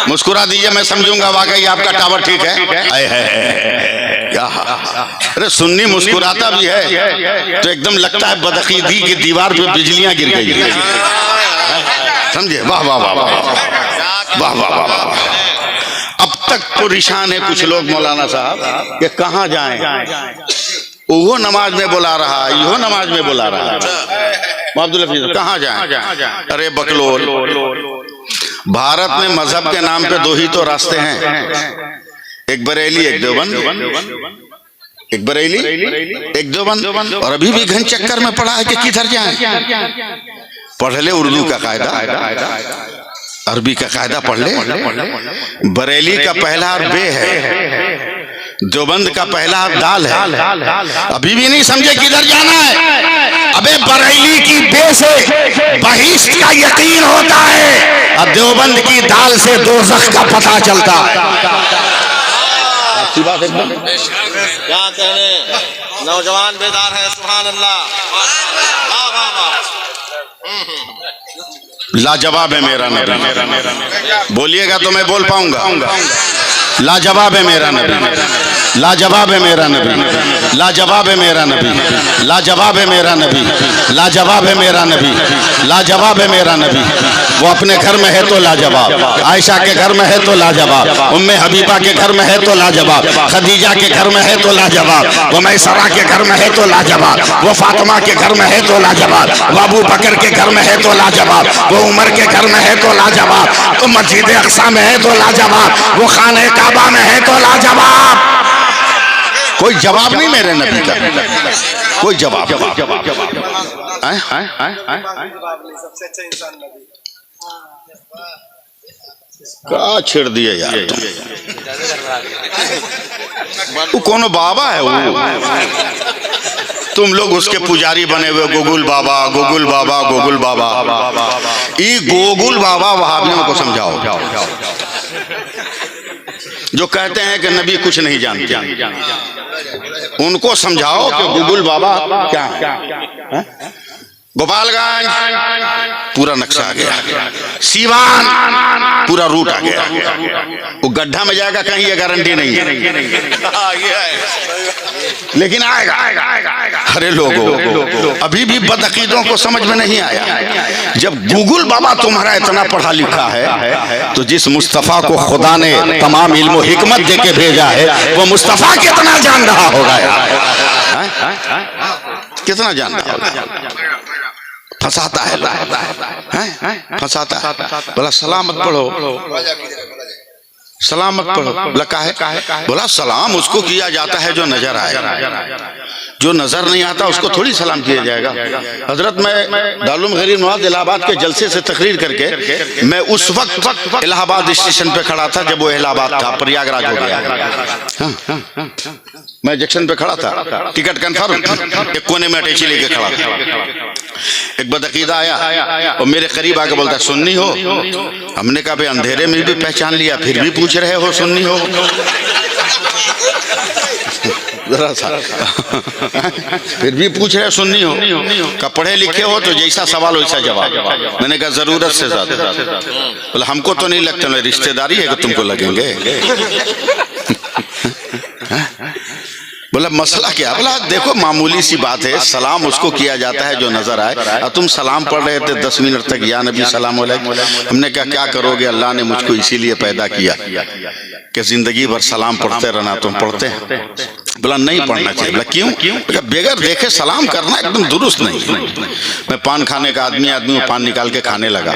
मुस्कुरा दीजिए, मैं समझूंगा वाकई आपका टावर ठीक है। अरे सुन्नी मुस्कुराता भी है तो एकदम लगता है बदअकीदी की दीवार पे बिजलियां गिर गई, समझे? वाह वाह वाह वाह वाह वाह वाह। अब तक परेशान है कुछ लोग मौलाना साहब कि कहाँ जाएं, वो नमाज में बुला रहा, यो नमाज में बुला रहा, अब्दुल हफीज कहाँ जाएं? अरे बकलोल, भारत में मजहब के नाम पे दो ही तो रास्ते हैं, एक बरेली एक देवबंद, एक बरेली एक देवबंद। और अभी भी घन चक्कर में पड़ा है कि किधर जाएं। पढ़ ले उर्दू का कायदा, अरबी का कायदा पढ़ ले। बरेली का पहला हर्फ बे है, देवबंद का पहला हर्फ दाल है। अभी भी नहीं समझे किधर जाना है? अबे बरेली की बे से बहिश्त का यकीन होता है और देवबंद की दाल से दोज़ख का पता चलता है। क्या कहने, नौजवान बेदार है, सुभान अल्लाह। लाजवाब है मेरा नबी, बोलिएगा तो मैं बोल पाऊंगा। लाजवाब है मेरा नबी, लाजवाब है मेरा नबी, लाजवाब है मेरा नबी, लाजवाब है मेरा नबी, लाजवाब है मेरा नबी, लाजवाब है मेरा नबी। वो अपने घर में है तो लाजवाब, आयशा के घर में है तो लाजवाब, उम्मे हबीबा के घर में है तो लाजवाब, खदीजा के घर में है तो लाजवाब, वो मैसरा के घर में है तो लाजवाब, वो फातिमा के घर में है तो लाजवाब, वो अबू बकर के घर में है तो लाजवाब, वो उमर के घर में है तो लाजवाब, वो मस्जिद अक्सा में है तो लाजवाब, वो खाने काबा में है तो लाजवाब। कोई जवाब नहीं मेरे नबी का, कोई जवाब। क्या छेड़ दिए यार तुम, वो कौन बाबा है वो, तुम लोग उसके पुजारी बने हुए, गोगुल बाबा गोगुल बाबा गोगुल बाबा। ये गोगुल बाबा वहाबियों को समझाओ जो कहते हैं कि नबी कुछ नहीं जानते, उनको समझाओ कि गोगुल बाबा क्या है। गोपालगंज पूरा नक्शा आ गया, सीवान पूरा रूट आ गया, वो गड्ढा में जाएगा कहीं ये गारंटी नहीं है, लेकिन आएगा। अरे लोगों, अभी भी बदअकीदों को समझ में नहीं आया। जब गूगल बाबा तुम्हारा इतना पढ़ा लिखा है तो जिस मुस्तफ़ा को खुदा ने तमाम इल्म और हिकमत देके भेजा है वो मुस्तफ़ा कितना जान रहा होगा यार, कितना जान रहा होगा। फंसाता है, फंसाता है। बोला सलामत पढ़ो, सलामत पढ़ो। बोला काहे? बोला सलाम उसको किया जाता है जो नजर आए, जो नजर नहीं आता उसको थोड़ी सलाम किया जाएगा। हजरत मैं दारुल गरीब नवाज इलाहाबाद के जलसे से तकरीर करके मैं उस वक्त इलाहाबाद स्टेशन पे खड़ा था जब वो इलाहाबाद था, प्रयागराज हो गया। मैं जंक्शन पे खड़ा था, टिकट कंफर्म, एक कोने में अटैची लेके खड़ा था। एक बदअकीदा आया और मेरे करीब आके बोलता सुन्नी हो। हमने कहा भाई अंधेरे में भी पहचान लिया, फिर भी पूछ रहे हो सुन्नी हो। जरा सा फिर भी पूछ रहे सुन्नी हो, का पढ़े लिखे हो तो जैसा सवाल वैसा जवाब। मैंने कहा जरूरत से ज्यादा। बोला हमको तो नहीं लगता, रिश्तेदारी है कि तुमको लगेंगे। बोला मसला क्या? बोला देखो मामूली सी बात है, सलाम उसको किया जाता है जो नजर आए। और तुम सलाम पढ़ रहे थे 10 मिनट तक, या नबी सलाम अलैकुम। हमने कहा क्या करोगे, अल्लाह ने मुझको इसीलिए पैदा किया कि जिंदगी भर सलाम पढ़ते रहना। तुम पढ़ते हैं? बोला नहीं पढ़ना चाहिए। बोला क्यों? बगैर देखे सलाम करना एकदम दुरुस्त नहीं। मैं पान खाने का आदमी हूँ, पान निकाल के खाने लगा,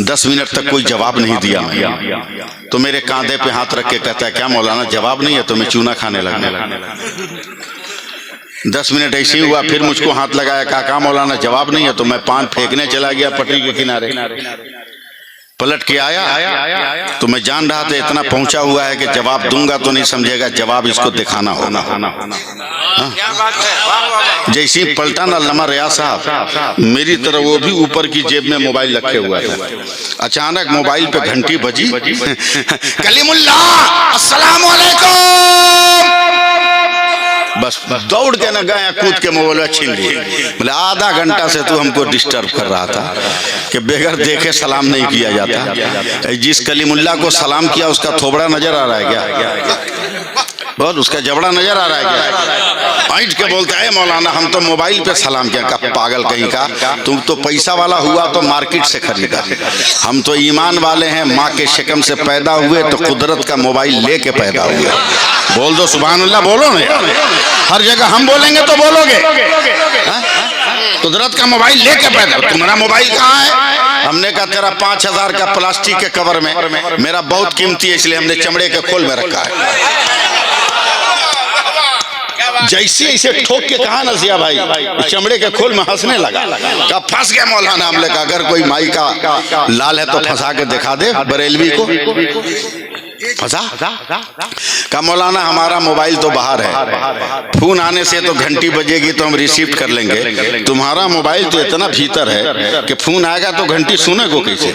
10 मिनट तक कोई जवाब नहीं दिया मैं, तो मेरे कांधे पे हाथ रख के कहता है क्या मौलाना जवाब नहीं है? तो मैं चूना खाने लगा। 10 मिनट ऐसे ही हुआ, फिर मुझको हाथ लगाया, कहा मौलाना जवाब नहीं है? तो मैं पान फेंकने चला गया पटरी के किनारे। पलट के आया तो मैं जान रहा था इतना पहुंचा हुआ है कि जवाब दूंगा तो नहीं समझेगा, जवाब इसको दिखाना होगा। क्या बात है। जैसे ही पलटा ना लम्हा रियाज साहब मेरी तरह, वो भी ऊपर की जेब में मोबाइल रखे हुआ था। अचानक मोबाइल पे घंटी बजी, कलीमुल्लाह अस्सलाम वालेकुम। बस दौड़ के ना गया, कूद के मोबाइल छीन लिए। बोले आधा घंटा से तू हमको डिस्टर्ब कर रहा था कि बगैर देखे सलाम नहीं किया जाता। जिस कलीमुल्लाह को सलाम किया उसका थोबड़ा नजर आ रहा है क्या? बहुत उसका जबड़ा नजर आ रहा है क्या? ऐंठ के बोलता है मौलाना हम तो मोबाइल पे सलाम किया। का पागल कहीं का, तुम तो पैसा वाला हुआ तो मार्केट से खरीदा, हम तो ईमान वाले हैं, माँ के शिकम से पैदा हुए तो कुदरत का मोबाइल लेके पैदा हुए। बोल दो सुभान अल्लाह, बोलो ना। हर जगह हम बोलेंगे तो बोलोगे। कुदरत का मोबाइल लेके पैदा, तुम्हारा मोबाइल कहाँ है? हमने कहा तेरा 5000 का प्लास्टिक के कवर में, मेरा बहुत कीमती है इसलिए हमने चमड़े के खोल में रखा है। जैसे ऐसे ठोक के कहा ना जिया भाई, चमड़े के खोल में हंसने लगा। कहा फंस गया मौलाना। हमने कहा अगर कोई माई का लाल है तो फंसा के दिखा दे बरेलवी को। फंसा कहा मौलाना हमारा मोबाइल तो बाहर है, फोन आने से तो घंटी बजेगी तो हम रिसीव कर लेंगे, तुम्हारा मोबाइल तो इतना भीतर है कि फोन आएगा तो घंटी सुने को कैसे?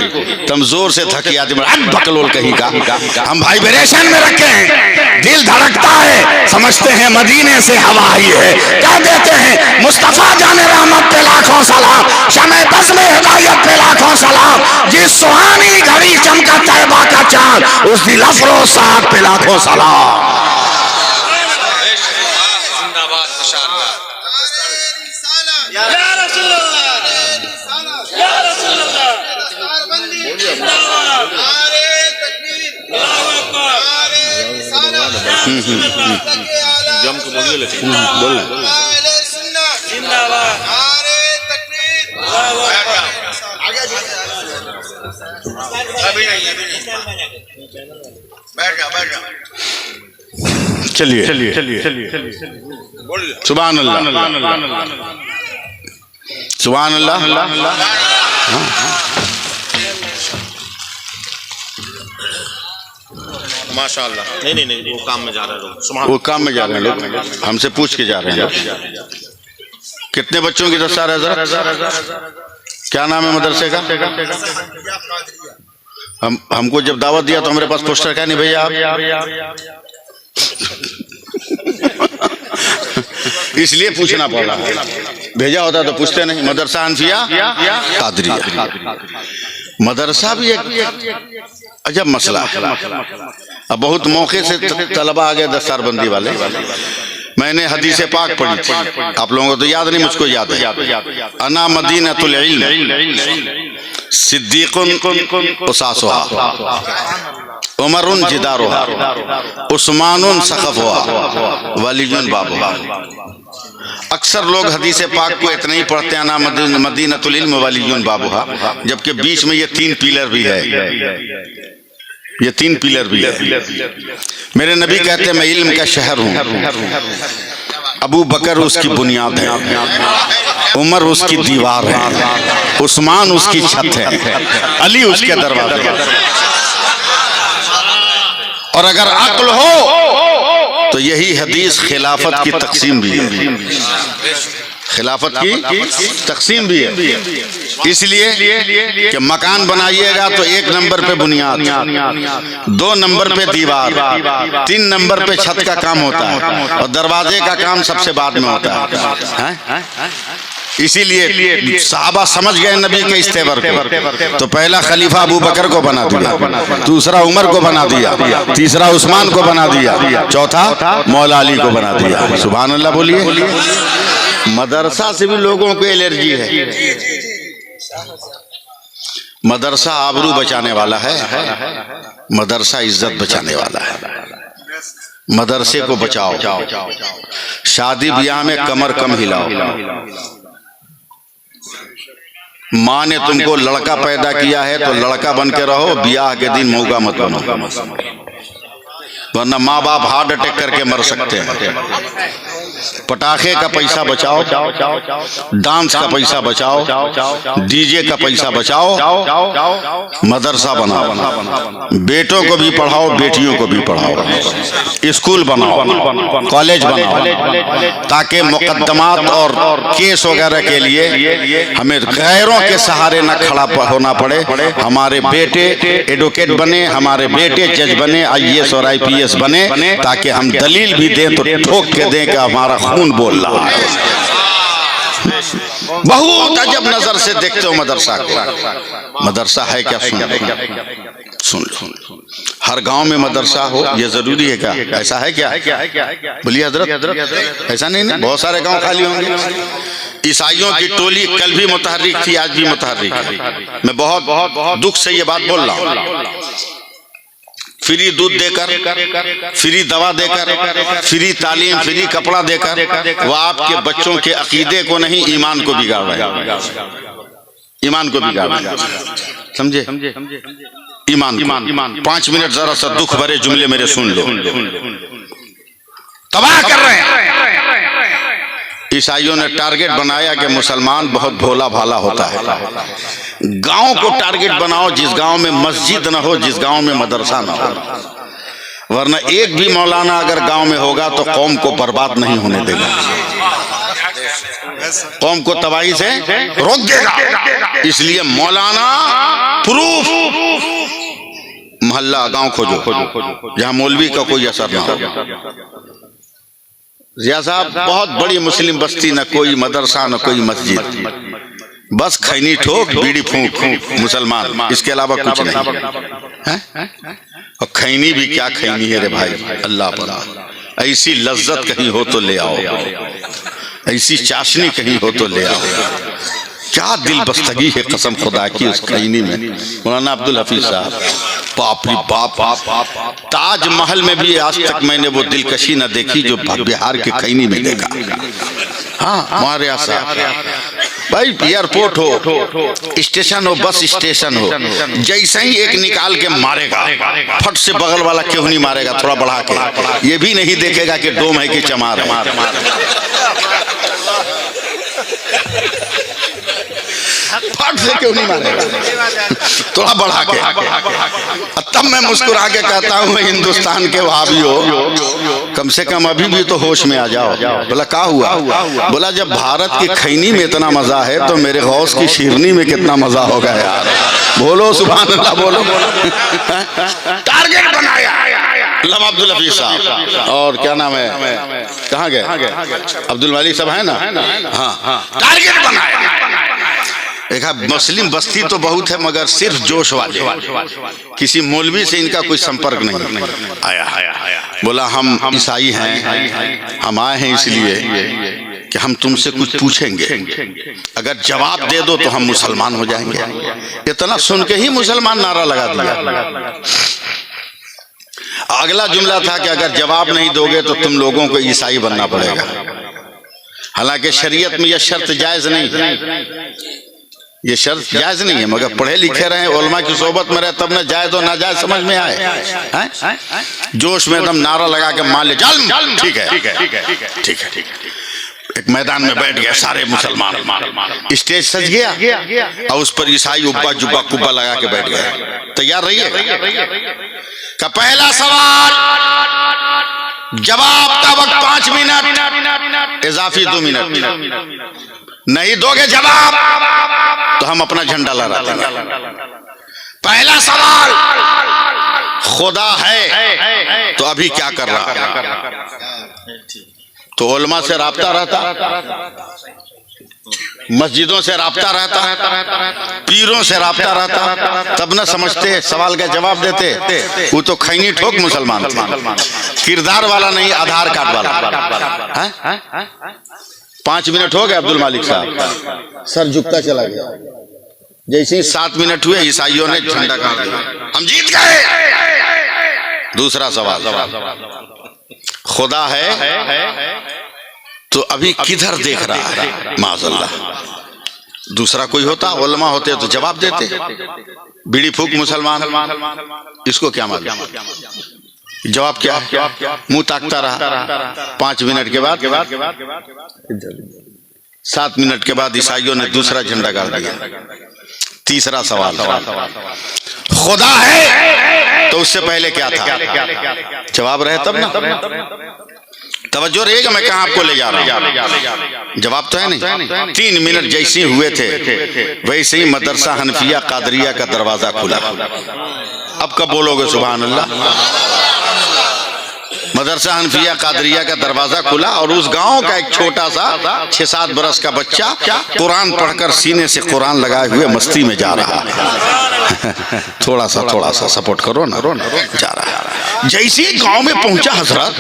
तुम जोर से थकिया बकलोल कहीं का। हम वाइब्रेशन में रखे हैं, दिल धड़कता है, समझते हैं मदीने से हवा आई है। क्या देते हैं मुस्तफा जाने रहमत पे लाखों सलाम, शमे बस में हिदायत पे लाखों सलाम। जिस सुहानी घड़ी चमका तैबा का चांद, उस दिल अफरोज साहब पे लाखों सलाम। जिंदाबाद माशाअल्लाह। या रसूल अल्लाह, या रसूल अल्लाह, जिंदाबाद। नारे तकबीर, अल्लाहू अकबर, नारे रिसालत, जम के बोलिए लेकिन बोल नारे सुन्नत, जिंदाबाद। नारे तकबीर, अल्लाहू अकबर। आगे अभी नहीं बैठ जा, बैठ जा। चलिए सुभान अल्लाह, सुभान अल्लाह। माशाअल्लाह। नहीं वो काम में जा रहे लोग, वो काम में जा रहे हैं लोग, हमसे पूछ के जा रहे हैं। कितने बच्चों की दस्तार है जरा? क्या नाम है मदरसे का? हमको जब दावत दिया तो हमारे पास पोस्टर क्या नहीं भैया आप इसलिए पूछना पड़ा, भेजा होता तो पूछते नहीं। मदरसा अनफिया कादरिया, मदरसा भी एक अजब मसला है। अब बहुत मौके से तलबा आ गए दस्तारबंदी वाले। मैंने हदीस पाक पढ़ी थी, आप लोगों को तो याद नहीं, मुझको याद है। अना मदीनतुल इल्म सिद्दीकुन उसासुहा, उमरुन जिदारुहा, उस्मानुन सक़फ़ुहा, वलीयुन बाबुहा। अक्सर लोग हदीस पाक को इतना ही पढ़ते हैं ना मदीनतुल इल्म वलीयुन बाबुहा, जबकि बीच में ये 3 पिलर भी है। ये 3 पिलर भी है। मेरे नबी कहते हैं मैं इल्म का शहर हूँ, अबू बकर उसकी बुनियाद है, उमर उसकी दीवार है, उस्मान उसकी छत है, अली उसके दरवाजे है। और अगर अक्ल हो तो यही हदीस खिलाफत की तकसीम भी है, खिलाफत की तकसीम भी है। इसलिए कि मकान बनाइएगा तो 1 नंबर पे बुनियाद, 2 नंबर पे दीवार, 3 नंबर पे छत का काम होता है, और दरवाजे का काम सबसे बाद में होता है। इसीलिए साहबा समझ गए नबी के इस तेवर को, तो पहला खलीफा अबू बकर को बना दिया, दूसरा उमर को बना दिया, तीसरा उस्मान को बना दिया, चौथा मौला अली को बना दिया। सुभान अल्लाह बोलिए। मदरसा से भी लोगों को एलर्जी है। मदरसा आबरू बचाने वाला है, मदरसा इज्जत बचाने वाला है। मदरसे को बचाओ, शादी ब्याह में कमर कम हिलाओ। माँ ने तुमको लड़का पैदा किया है तो लड़का बन के रहो, ब्याह के दिन मौका मत बनो, वरना माँ बाप हार्ट अटैक करके मर सकते हैं। पटाखे का पैसा बचाओ, डांस का पैसा बचाओ, डीजे का पैसा बचाओ, मदरसा बनाओ, बेटों को भी पढ़ाओ, बेटियों को भी पढ़ाओ, स्कूल बनाओ, कॉलेज बनाओ, ताकि मुकदमात और केस वगैरह के लिए हमें गैरों के सहारे न खड़ा होना पड़े। हमारे बेटे एडवोकेट बने, हमारे बेटे जज बने, IAS और IPS बने, ताकि हम दलील भी दें तो ठोक के दें कि हमारा खून बोल रहा है। बहुत अजब नजर से देखते हो मदरसा को। मदरसा है क्या? सुन लो, हर गांव में मदरसा हो ये जरूरी है क्या? ऐसा है क्या? बोलिए हजरत, ऐसा नहीं ना, बहुत सारे गांव खाली होंगे। ईसाइयों की टोली कल भी मुतहर्रिक थी, आज भी मुतहर्रिक है। मैं बहुत दुख से ये बात बोल रहा हूँ। फ्री दूध देकर, फ्री दवा देकर, फ्री तालीम, फ्री कपड़ा देकर वो आपके बच्चों के अकीदे को नहीं, ईमान को बिगाड़ रहे हैं। ईमान को बिगाड़ रहे हैं, समझे? ईमान। 5 मिनट जरा सा दुख भरे जुमले मेरे सुन लो। तबाह कर रहे हैं। ईसाइयों ने टारगेट बनाया कि मुसलमान बहुत भोला भाला होता है। गांव को टारगेट बनाओ जिस गांव में मस्जिद न हो, जिस गांव में मदरसा न हो, वरना एक भी मौलाना अगर गांव में होगा तो कौम को बर्बाद नहीं होने देगा, कौम को तबाही से रोक देगा। इसलिए मौलाना प्रूफ मोहल्ला गांव खोजो जहां मौलवी का कोई असर ना हो। जिया साहब, बहुत बड़ी मुस्लिम बस्ती, न कोई मदरसा न कोई मस्जिद, बस खैनी ठोक बीड़ी फूंक मुसलमान, इसके अलावा कुछ नहीं है। और खैनी भी क्या खैनी है रे भाई, अल्लाह पर ऐसी लज्जत कहीं हो तो ले आओ, ऐसी चाशनी कहीं हो तो ले आओ। क्या दिल बस्तगी है कसम खुदा की उस खैनी में। मौलाना अब्दुल हफीज साहब, बाप रे बाप, ताजमहल में भी आज तक मैंने वो दिलकशी न देखी जो बिहार के खैनी में देखा। हाँ, हमारे भाई एयरपोर्ट हो, स्टेशन हो, बस स्टेशन हो, जैसे ही एक निकाल के मारेगा, फट से बगल वाला क्यों नहीं मारेगा थोड़ा बढ़ा के, ये भी नहीं देखेगा कि डोम है कि चमार है। फट से क्यों नहीं मारेगा, थोड़ा बढ़ा के। तब मैं मुस्कुरा के कहता हूँ हिंदुस्तान के वहाबियों, कम से कम अभी भी तो होश में आ जाओ। बोला क्या हुआ? बोला जब भारत की खैनी में इतना मजा है तो मेरे गौस की शिरनी में कितना मजा होगा यार। बोलो सुभान अल्लाह, बोलो। टारगेट बनाया अल्लामा अब्दुल हफीज साहब, और क्या नाम है, कहाँ गए? अब्दुल मालिक साहब है ना? हाँ, टारगेट बनाया। देखा, मुस्लिम बस्ती तो बहुत है मगर सिर्फ जोश वाले, किसी मौलवी से इनका कोई संपर्क नहीं। आया बोला हम ईसाई हैं, हम आए हैं इसलिए कि हम तुमसे कुछ पूछेंगे, अगर जवाब दे दो तो हम मुसलमान हो जाएंगे। इतना सुन के ही मुसलमान नारा लगा दिया। अगला जुमला था कि अगर जवाब नहीं दोगे तो तुम लोगों को ईसाई बनना पड़ेगा। हालांकि शरीयत में यह शर्त जायज नहीं, ये शर्त जायज नहीं है, मगर पढ़े लिखे रहे, उलमा की सोबत में रहे, तब न जायज हो ना जायज समझ में आए। जोश में एकदम नारा लगा के मान ले, चल ठीक है। एक मैदान में बैठ गए सारे मुसलमान, स्टेज सज गया और उस पर ईसाई उब्बा जुब्बा कुब्बा लगा के बैठ गए। तैयार रहिए का पहला सवाल, जवाब का वक्त 5 मिनट, इजाफी 2 मिनट। नहीं दोगे जवाब तो हम अपना झंडा लहरा देंगे। पहला सवाल, खुदा है तो अभी क्या कर रहा है? तो उलमा से राब्ता रहता, मस्जिदों से राब्ता रहता, पीरों से राब्ता रहता, तब न समझते, सवाल का जवाब देते। वो तो खैनी ठोक मुसलमान थे, किरदार वाला नहीं, आधार कार्ड वाला। 5 मिनट हो गए, अब्दुल मालिक साहब सर झुकता चला गया। जैसे ही 7 मिनट हुए ईसाइयों ने झंडा गाड़ दिया, हम जीत गए। दूसरा सवाल, खुदा है तो अभी किधर देख रहा है? माज़अल्लाह, दूसरा कोई होता, उलमा होते तो जवाब देते। बीड़ी फूक मुसलमान, इसको क्या मालूम? जवाब क्या? मुंह ताकता रहा। 5 मिनट के बाद 7 मिनट के बाद ईसाइयों ने दूसरा झंडा गाड़ दिया। तीसरा सवाल, खुदा है तो उससे पहले क्या था? जवाब रहे तब ना। तवज्जो रहेगा, मैं कहां आपको ले जा रहा हूं। जवाब तो है नहीं। 3 मिनट जैसे हुए थे वैसे ही मदरसा हनफिया कादरिया का दरवाजा खुला। अब कब बोलोगे सुभान अल्लाह? मदरसा हनफिया कादरिया का दरवाजा खुला और उस गांव का एक छोटा सा 6-7 बरस का बच्चा कुरान पढ़कर सीने से कुरान लगाए हुए मस्ती में जा रहा है। थोड़ा सा सपोर्ट करो ना। जा रहा है। जैसे ही गांव में पहुंचा हजरत,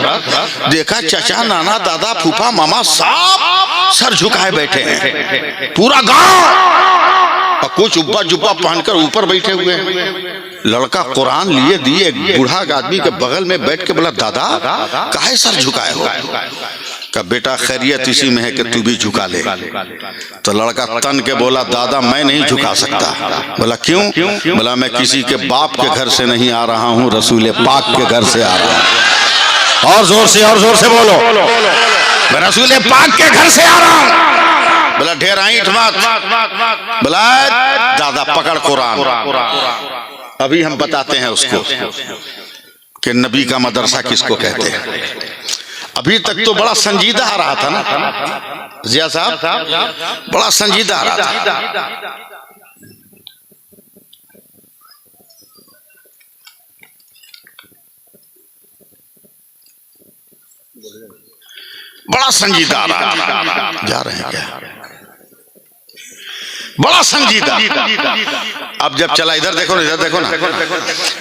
देखा चाचा नाना दादा फूफा मामा सब सर झुकाए बैठे हैं। पूरा गांव और कुछ उब्बा जुब्बा पहनकर ऊपर बैठे हुए हैं। लड़का कुरान लिए दिए एक बूढ़ा आदमी के बगल में बैठ के बोला, दादा काहे सर झुकाए हो? का बेटा खैरियत इसी में है कि तू भी झुका ले। तो लड़का तन के बोला, दादा मैं नहीं झुका सकता। बोला क्यों? बोला मैं किसी के बाप के घर से नहीं आ रहा हूँ, रसूल पाक के घर से आ रहा हूँ। और जोर से बोलो, मैं रसूल पाक के घर से आ रहा हूँ। बोला ढेर ईंट मत। बोला दादा पकड़ कुरान। अभी हम बताते हैं उसको कि नबी का मदरसा किसको कहते हैं। अभी तक तो बड़ा संजीदा आ रहा था ना जिया साहब, बड़ा संजीदा आ रहा था। बड़ा संजीदा आ रहा था। जा रहे हैं क्या? बड़ा संजीदा। अब जब चला, इधर देखो ना,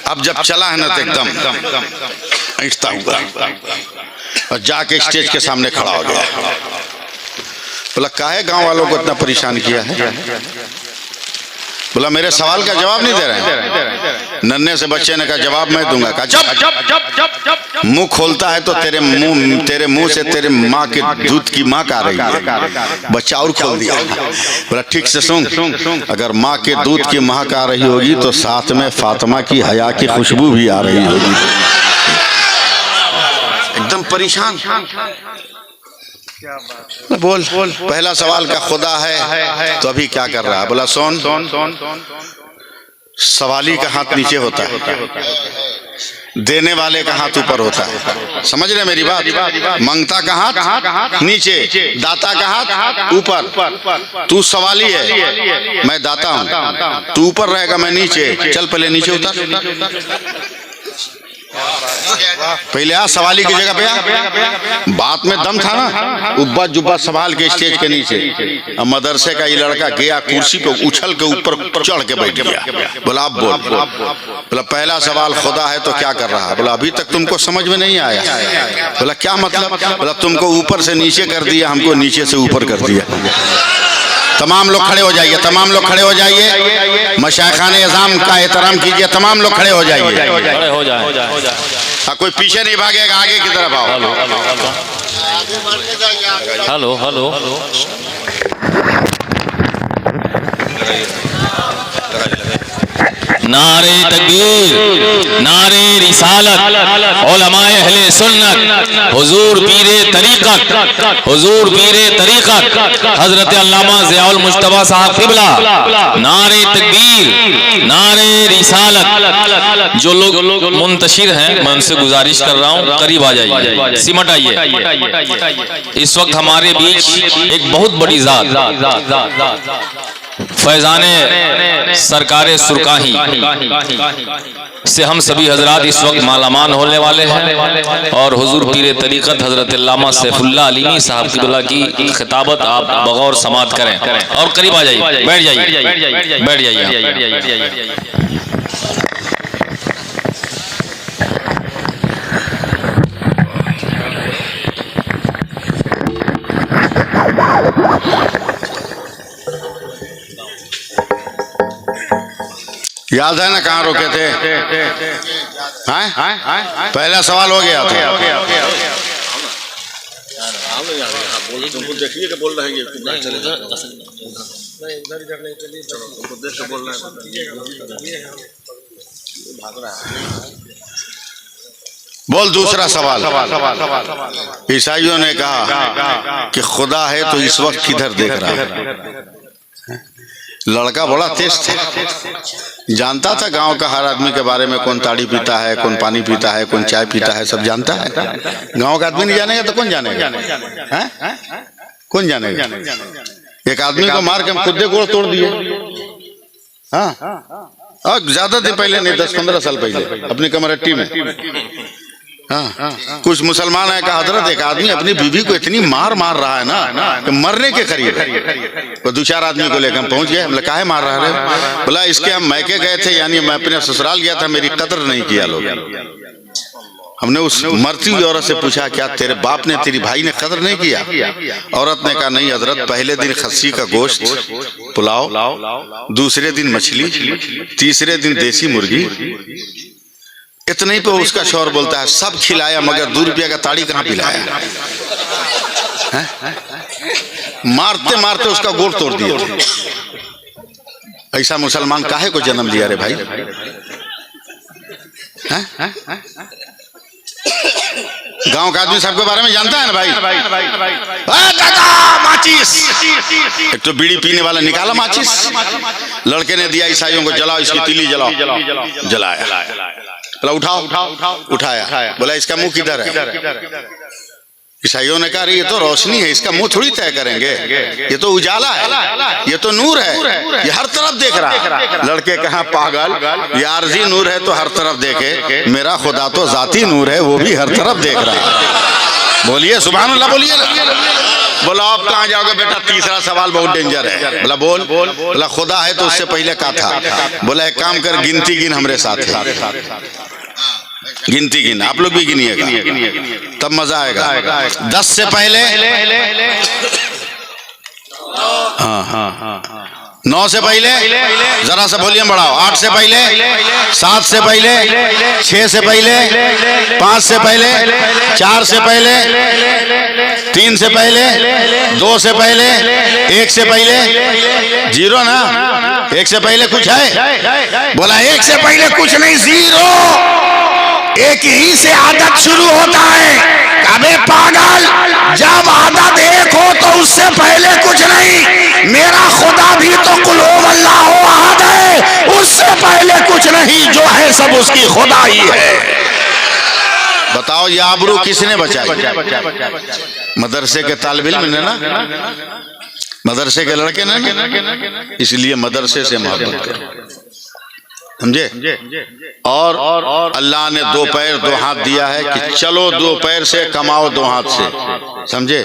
अब जब चला है ना तो एकदम ऐसा हुआ और जाके स्टेज के सामने खड़ा हो गया। बोला काहे गांव वालों को इतना परेशान किया है? बोला मेरे सवाल का जवाब नहीं दे रहे हैं। नन्हे से बच्चे ने कहा जवाब मैं दूंगा। कहा जब मुंह खोलता है तो तेरे मुंह से तेरे माँ के दूध की महक आ रही है। बच्चा और खोल दिया। बोला ठीक से सुन, अगर माँ के दूध की महक आ रही होगी तो साथ में फातिमा की हया की खुशबू भी आ रही होगी। एकदम परेशान। बोल पहला सवाल का खुदा है तो अभी क्या कर रहा है? बोला सुन, सवाली का हाथ नीचे होता है, देने वाले का हाथ ऊपर होता है। समझ रहे मेरी बात? मंगता का हाथ नीचे, दाता का हाथ ऊपर। तू सवाली है, मैं दाता हूं। तू ऊपर रहेगा, मैं नीचे। चल पहले नीचे उतर। पहले आ सवाली की जगह पे आ। बात में दम था ना। उब्बा जुब्बा सवाल के स्टेज के नीचे। अब मदरसे का ये लड़का गया कुर्सी पे उछल के ऊपर चढ़ के बैठ गया। बोला अब बोल। बोला पहला सवाल खुदा है तो क्या कर रहा है? बोला अभी तक तुमको समझ में नहीं आया। बोला क्या मतलब? बोला तुमको ऊपर से नीचे कर दिया, हमको नीचे से ऊपर कर दिया। तमाम लोग खड़े हो जाइए, तमाम लोग खड़े हो जाइए। मशाइखाने इज़ाम का एहतराम कीजिए। तमाम लोग खड़े हो जाइए। खड़े हो जाए। हाँ कोई पीछे नहीं भागेगा, आगे की तरफ आओ। हेलो नारे तकबीर, नारे रिसालत, उलमाए अहले सुन्नत, हुजूर पीरे तरीक़त हजरत अल्लामा ज़ियाउल मुज्तबा साहब क़िबला। नारे तकबीर, नारे रिसालत। जो लोग मुंतशिर हैं मैं उनसे गुजारिश कर रहा हूँ करीब आ जाइए, सिमट आइए। इस वक्त हमारे बीच एक बहुत बड़ी ज़ात फैज़ाने सरकारे सुरकाही से हम सभी हजरात इस वक्त मालामाल होने वाले हैं और हुजूर पीरे तरीक़त हजरत अल्लामा सैफुल्लाह अलीमी साहब क़िबला की खिताबत आप बगौर समात करें और करीब आ जाइए, बैठ जाइए। याद है ना कहाँ रोके थे? पहला सवाल हो गया था। तुमको देखिए कि बोल रहे हैं, देख के बोल रहे हैं, भाग रहा है। बोल दूसरा सवाल। ईसाइयों ने कहा कि खुदा है तो इस वक्त किधर देख रहा है। लड़का बड़ा तेज था, जानता था गांव का हर आदमी के बारे में, कौन ताड़ी पीता है, कौन पानी पीता है, कौन चाय पीता है, सब जानता है। गांव का आदमी नहीं जानेगा तो कौन जानेगा? कौन जानेगा? एक आदमी को मार के हम खुद गोड़ तोड़ दिए। हाँ, और ज्यादा दिन पहले नहीं, 10-15 साल पहले अपनी कमरट्टी में। हाँ, कुछ मुसलमान है कहा, हजरत एक आदमी अपनी बीवी को इतनी मार रहा है ना कि मरने के करीब है। वो 2-4 आदमी को लेकर हम पहुंच गए। हमने कहा मार रहा है? बोला इसके हम मैके गए थे, यानी मैं अपने ससुराल गया था, मेरी कदर नहीं किया लोग। हमने उस मरती हुई औरत से पूछा क्या तेरे बाप ने, तेरी भाई ने कदर नहीं किया? औरत ने कहा नहीं हजरत, पहले दिन खस्सी का गोश्त पुलाव, दूसरे दिन मछली, तीसरे दिन देसी मुर्गी। इतना ही पे उसका शौहर बोलता है सब खिलाया मगर 2 रुपया का ताड़ी कहाँ पिलाया? मारते मारते उसका गोड़ तोड़ दिया। ऐसा मुसलमान काहे को जन्म दिया रे भाई? गांव का आदमी सबके बारे में जानता है ना भाई। माचिस, एक तो बीड़ी पीने वाला निकाला माचिस, लड़के ने दिया ईसाइयों को, जलाओ इसकी तीली जलाओ। जलाया। बोला उठाओ, उठाया। बोला इसका मुंह किधर है? ईसाइयों ने कहा ये तो रोशनी है, इसका मुंह थोड़ी तय करेंगे, ये तो उजाला है, ये तो नूर है, ये हर तरफ देख रहा है। लड़के कहा पागल, ये आरजी नूर है तो हर तरफ देखे, मेरा खुदा तो जाती नूर है, वो भी हर तरफ देख रहा है। बोलिए सुभान अल्लाह, बोलिए। बोला आप कहाँ जाओगे बेटा? तीसरा सवाल बहुत डेंजर है। बोला बोला खुदा है तो उससे पहले कहा था। बोला एक काम कर, गिनती गिन हमरे साथ है, गिनती गिन, आप लोग भी गिनिएगा तब मजा आएगा। 10 से पहले, हाँ 9 से पहले, जरा सा वॉल्यूम बढ़ाओ। 8 से पहले, 7 से पहले, 6 से पहले, 5 से पहले, 4 से पहले, 3 से पहले, 2 से पहले, 1 से पहले, 0 ना? 1 से पहले कुछ है? बोला 1 से पहले कुछ नहीं, 0। एक ही से आदत शुरू होता है। अबे पागल, जब आदत एक हो तो उससे पहले कुछ नहीं। मेरा खुदा भी तो कुल अल्लाह अहद है, उससे पहले कुछ नहीं, जो है सब उसकी खुदा ही है। बताओ ये आबरू किसने बचाई? मदरसे के तालिब इल्म ने ना, मदरसे के लड़के ने। इसलिए मदरसे से मोहब्बत करो, समझे? और अल्लाह ने 2 पैर 2 हाथ दिया है कि चलो 2 पैर से, कमाओ 2 हाथ से, समझे?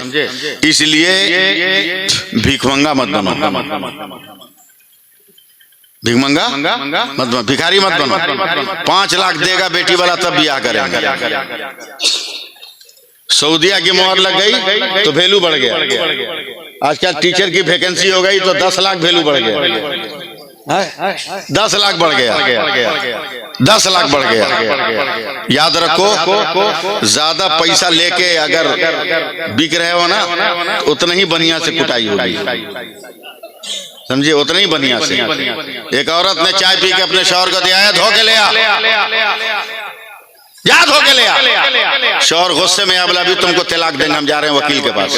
इसलिए भीखमंगा मत बनो, भीखमंगा मत बनो, भिखारी मत बनो। 5 लाख देगा बेटी वाला तब ब्याह करेंगे। सऊदिया की मोहर लग गई तो वैल्यू बढ़ गया। आजकल टीचर की वैकेंसी हो गई तो 10 लाख वैल्यू बढ़ गया, 10 लाख बढ़ गया, 10 लाख बढ़ गया। याद रखो, ज्यादा पैसा लेके अगर बिक रहे हो ना, उतना ही बढ़िया से कुटाई होगी, समझिए? उतना ही बढ़िया से। एक औरत ने चाय पी के अपने शौहर को दिया, धो के ले आ, याद हो के ले आ। शौहर गुस्से में, बोला अभी तुमको तलाक देंगे, हम जा रहे हैं वकील के पास।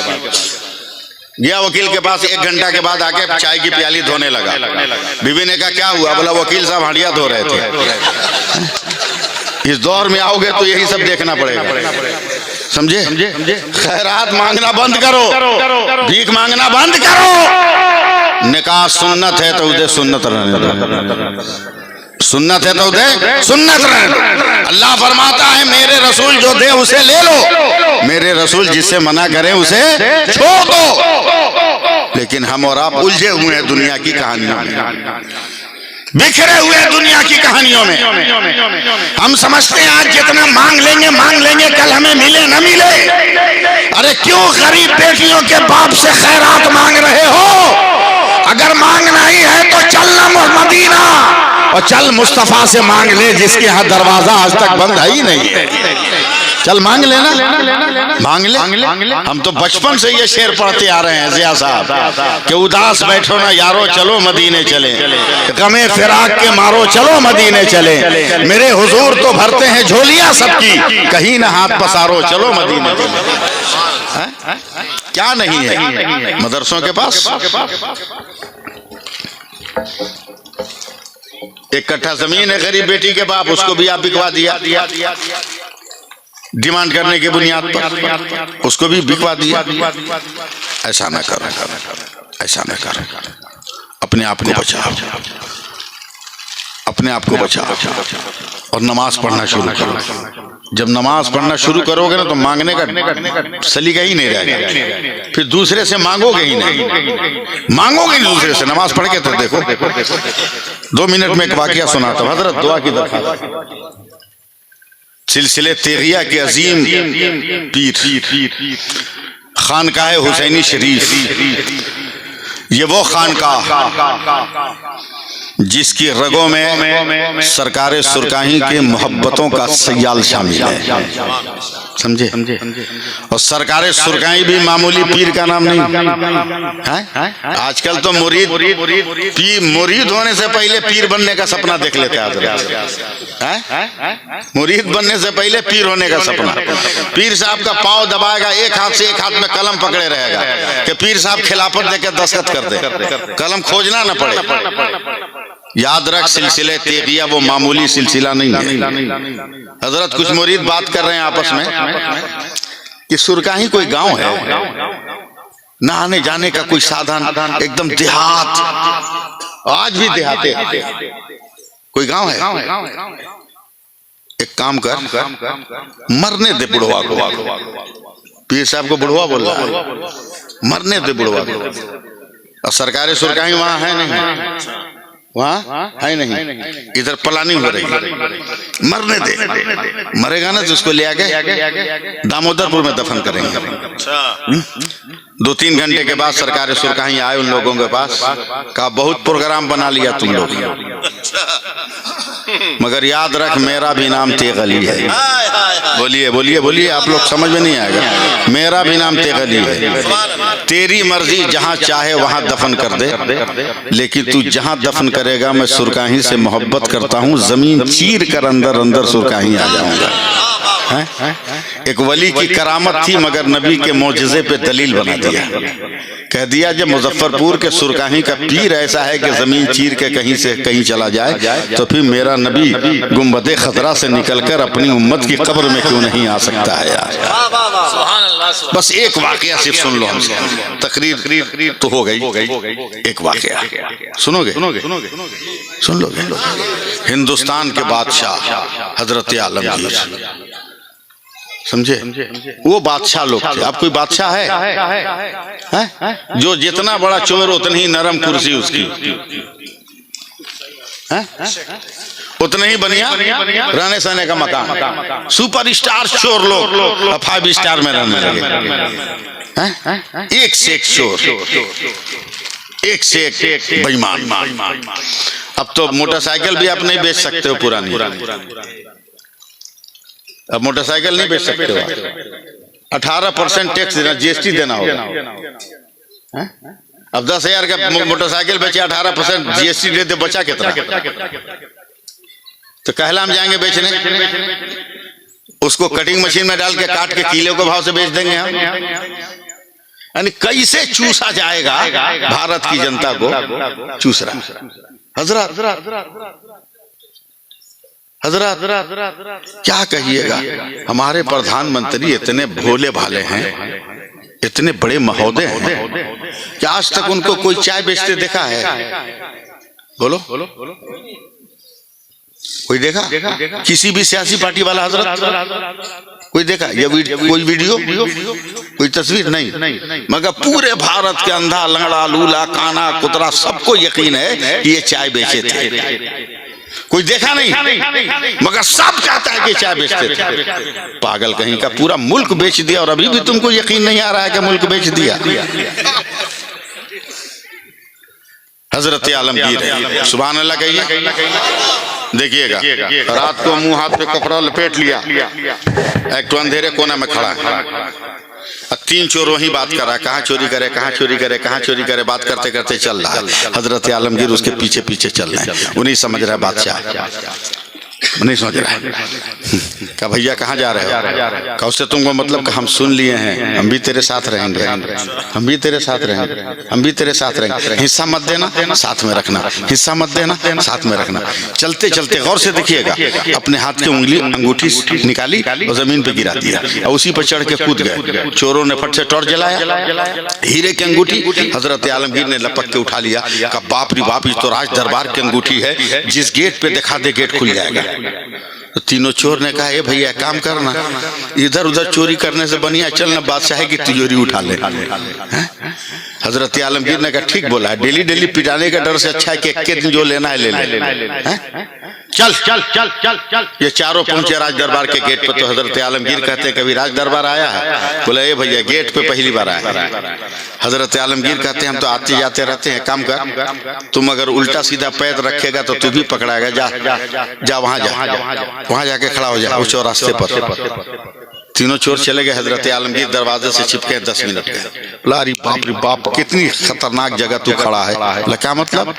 गया वकील के पास, 1 घंटा के बाद आके चाय की प्याली धोने लगा। बीवी ने कहा क्या हुआ? बोला वकील साहब हंडिया धो रहे थे। इस दौर में आओगे तो यही सब देखना पड़ेगा, समझे? खैरात मांगना बंद करो, भीख मांगना बंद करो। निकाह सुन्नत है तो उधर सुन्नत रहने दो, सुन्नत है तो दे, सुन्नत रहने दो। अल्लाह फरमाता है मेरे रसूल जो दे उसे ले लो, मेरे रसूल जिससे मना करें उसे छोड़ दो। लेकिन हम और आप उलझे हुए हैं दुनिया की कहानियों में, बिखरे हुए दुनिया की कहानियों में। हम समझते हैं आज जितना मांग लेंगे, कल हमें मिले न मिले। अरे क्यों गरीब बेटियों के बाप से खैरात मांग रहे हो? अगर मांगना ही है तो चलना मदीना और चल मुस्तफा से मांग ले, जिसके यहाँ दरवाजा आज तक बंद है ही नहीं है। चल मांग लेना, मांग ले। हम तो बचपन से ये शेर पढ़ते आ रहे हैं जिया साहब कि उदास बैठो ना यारो चलो मदीने चले, गमे फिराक के मारो चलो मदीने चले, मेरे हुजूर तो भरते हैं झोलियां सबकी, कहीं ना हाथ पसारो चलो मदीने चले। क्या नहीं है मदरसों के पास? एक कट्ठा जमीन है गरीब बेटी के बाप, उसको भी आप बिकवा दिया डिमांड करने की बुनियाद पर, उसको भी बिकवा दिया। ऐसा न करो, ऐसा न करो, अपने आप को बचाओ, अपने आप को बचाओ और नमाज पढ़ना शुरू करो। जब नमाज पढ़ना शुरू करोगे ना तो मांगने का सलीका ही नहीं रहेगा, फिर दूसरे से मांगोगे ही नहीं, मांगोगे नहीं दूसरे से। नमाज पढ़ के तो देखो, 2 मिनट में एक वाकया सुनाता हूं। हजरत दुआ की दरख्वास्त, सिलसिले तेगिया के अजीम पीर खानकाह हुसैनी शरीफ, ये वो खानकाह जिसकी रगों में सरकार सुरकाही के मोहब्बतों का सयाल शामिल है, समझे? और सरकार सुरकाही भी मामूली पीर का नाम नहीं है। आजकल तो मुरीद होने से पहले पीर बनने का सपना देख लेते हैं। मुरीद बनने से पहले पीर होने का सपना। पीर साहब का पाँव दबाएगा, एक हाथ से एक हाथ में कलम पकड़े रहेगा कि पीर साहब खिलाफत देकर दस्तखत कर दे, कलम खोजना न पड़े। याद रख, सिलसिले तेगिया वो मामूली सिलसिला नहीं है। हजरत कुछ मुरीद बात कर रहे हैं आपस में कि सुरकाही कोई गांव है, ना आने जाने का कोई साधन, एकदम देहात, आज भी देहाते कोई गांव है। एक काम कर, मरने दे बुढ़वा को। पीर साहब को बुढ़वा बोल रहा है, मरने दे बुढ़वा को। और सरकारी सुरकाही वहां है नहीं, वहाँ है नहीं, इधर प्लानिंग हो रही है, मरने दे। मरेगा ना तो उसको ले आके दामोदरपुर में दफन करेंगे। 2-3 घंटे के बाद सरकार सुरकाही आए उन लोगों के पास, कहा बहुत प्रोग्राम बना लिया तुम लोग, मगर याद रख मेरा भी नाम तेगली है। बोलिए बोलिए बोलिए, आप लोग समझ में नहीं आएगा। मेरा भी नाम तेगली है। तेरी मर्जी, जहाँ चाहे वहाँ दफन कर दे, लेकिन तू जहाँ दफन करेगा मैं सुरकाही से मोहब्बत करता हूँ, जमीन चीर कर अंदर अंदर सुरकाही आ जाऊंगा। एक वली की करामत थी मगर नबी के मौजज़े पे दलील बना दिया, कह दिया जब मुजफ्फरपुर के सुरकाही का पीर ऐसा है कि जमीन चीर के कहीं से कहीं चला जाए, तो फिर मेरा नबी गुंबदे खतरा से निकलकर अपनी उम्मत की कब्र में क्यों नहीं आ सकता है यार। बस एक वाकया सिर्फ सुन लो हमसे, तकरीर तो हो गई, एक वाकया सुनोगे? सुन लोगे? हिंदुस्तान के बादशाह हजरत आलमगीर, समझे? वो बादशाह लोग थे। अब कोई बादशाह है जो जितना बड़ा चोर उतनी ही नरम कुर्सी उसकी, उतना ही बढ़िया रहने सहने का मकान। सुपरस्टार चोर लोग 5 स्टार में रहने लगे, एक से एक चोर, एक से एक बेईमान। अब तो मोटरसाइकिल भी आप नहीं बेच सकते हो पुरानी, अब मोटरसाइकिल नहीं बेच सकते हो, 18% टैक्स देना, जीएसटी देना होगा। अब 10,000 का मोटरसाइकिल बेचे, 18% जीएसटी देते, बचा कितना? तो कहला हम जाएंगे बेचने, उसको कटिंग मशीन में डाल के काट के किलो के भाव से बेच देंगे हम। यानी कैसे चूसा जाएगा भारत की जनता को, चूस रहा। हजरत क्या कहिएगा, हमारे प्रधानमंत्री इतने भोले भाले हैं, इतने बड़े महोदय हैं, क्या आज तक उनको कोई चाय बेचते देखा है? बोलो कोई देखा? किसी भी सियासी पार्टी वाला हजरत कोई देखा? ये कोई वीडियो, कोई तस्वीर नहीं, मगर पूरे भारत के अंधा लंगड़ा लूला काना कुतरा सबको यकीन है कि ये चाय बेचे थे। कोई देखा नहीं, मगर सब चाहता है कि चाय बेचते थे। पागल कहीं का, पूरा मुल्क बेच दिया और अभी भी तुमको यकीन नहीं आ रहा है कि मुल्क बेच दिया। हजरत आलमगीर है, सुभान अल्लाह कहिए। देखिएगा, रात को मुंह हाथ पे कपड़ा लपेट लिया, एक तो अंधेरे कोना में खड़ा है, 3 चोर वहीं बात कर रहा है, कहाँ चोरी करे, कहाँ चोरी करे, कहाँ चोरी करे, बात करते करते चल रहा है। हजरत आलमगीर उसके पीछे पीछे चल रहे हैं। वो नहीं समझ रहा है बादशाह, नहीं समझ रहा है। कहा भैया कहाँ जा रहे हो? कहा उससे तुमको मतलब हम सुन लिए हैं, हम भी तेरे साथ रहेंगे, हम भी तेरे साथ रहेंगे, हम भी तेरे साथ रहेंगे, हिस्सा मत देना, साथ में रखना, हिस्सा मत देना, साथ में रखना। चलते चलते गौर से देखिएगा, अपने हाथ की उंगली अंगूठी निकाली और जमीन पे गिरा दिया और उसी पर चढ़ के कूद गए। चोरों ने फट से टॉर्च जलाया, हीरे की अंगूठी हजरत आलमगीर ने लपक के उठा लिया। कहा बाप रे बाप, ये तो राज दरबार की अंगूठी है, जिस गेट पे दिखा दे गेट खुल जाएगा। तो तीनों चोर ने कहा, ए भैया काम करना, इधर उधर चोरी करने से बढ़िया चलना बादशाह की तिजोरी उठा ले। हजरत आलमगीर ने कहा ठीक बोला है, डेली डेली पिटाने का डर से अच्छा है कि एक दिन जो लेना है ले ले। चल चल चल चल चल। ये चारों पहुंचे राज दरबार के गेट पे। तो हजरत आलमगीर कहते हैं कभी राज दरबार आया है? बोला ए भैया गेट पे पहली बार आया है। हजरत आलमगीर कहते हैं हम तो आते जाते रहते हैं, काम कर, तुम अगर उल्टा सीधा पैर रखेगा तो तू भी पकड़ाएगा, जा जा वहां जा, वहां जाके खड़ा हो जा उस रास्ते पर। तीनों चोर चले गए। हजरत आलमगीर दरवाजे से चिपके 10 मिनट गए। बोला अरे बाप रे बाप, कितनी खतरनाक जगह तू खड़ा है। बोला क्या मतलब?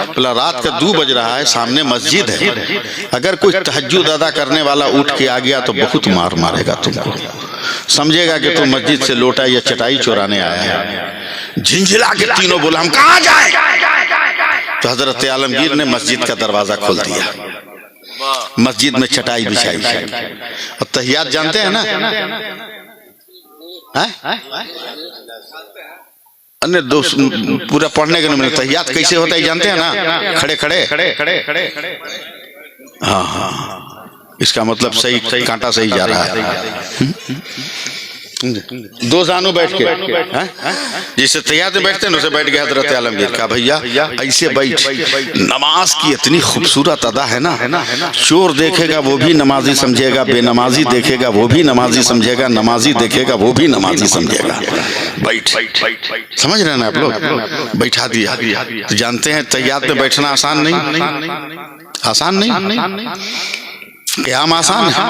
बोला रात का 2 बज रहा है, सामने मस्जिद है, अगर कोई तहज्जुद अदा करने वाला उठ के आ गया तो बहुत मार मारेगा तुमको, समझेगा कि तुम मस्जिद से लोटा या चटाई चुराने आया है। झिंझिला के तीनों बोला हम कहाँ जाए? तो हजरत आलमगीर ने मस्जिद का दरवाजा खोल दिया, मस्जिद में चटाई बिछाई और तहियात जानते हैं ना? अन्य दोस्त पूरा पढ़ने के लिए तहियात कैसे होता है जानते हैं ना? खड़े खड़े खड़े खड़े खड़े। हाँ हाँ, इसका मतलब सही कांटा सही जा रहा है। 2 जानू बैठ के, जिससे तैयार में बैठते हैं उसे बैठ गया हजरत आलमगीर। कहा भैया ऐसे बैठ, नमाज की इतनी खूबसूरत अदा है ना, चोर देखेगा वो भी नमाजी समझेगा, बेनमाजी देखेगा वो भी नमाजी समझेगा, नमाजी देखेगा वो भी नमाजी समझेगा। बैठ, समझ रहे हैं ना आप लोग? बैठा दिया। तो जानते हैं तैयार में बैठना आसान नहीं, आसान नहीं, क़याम आसान है,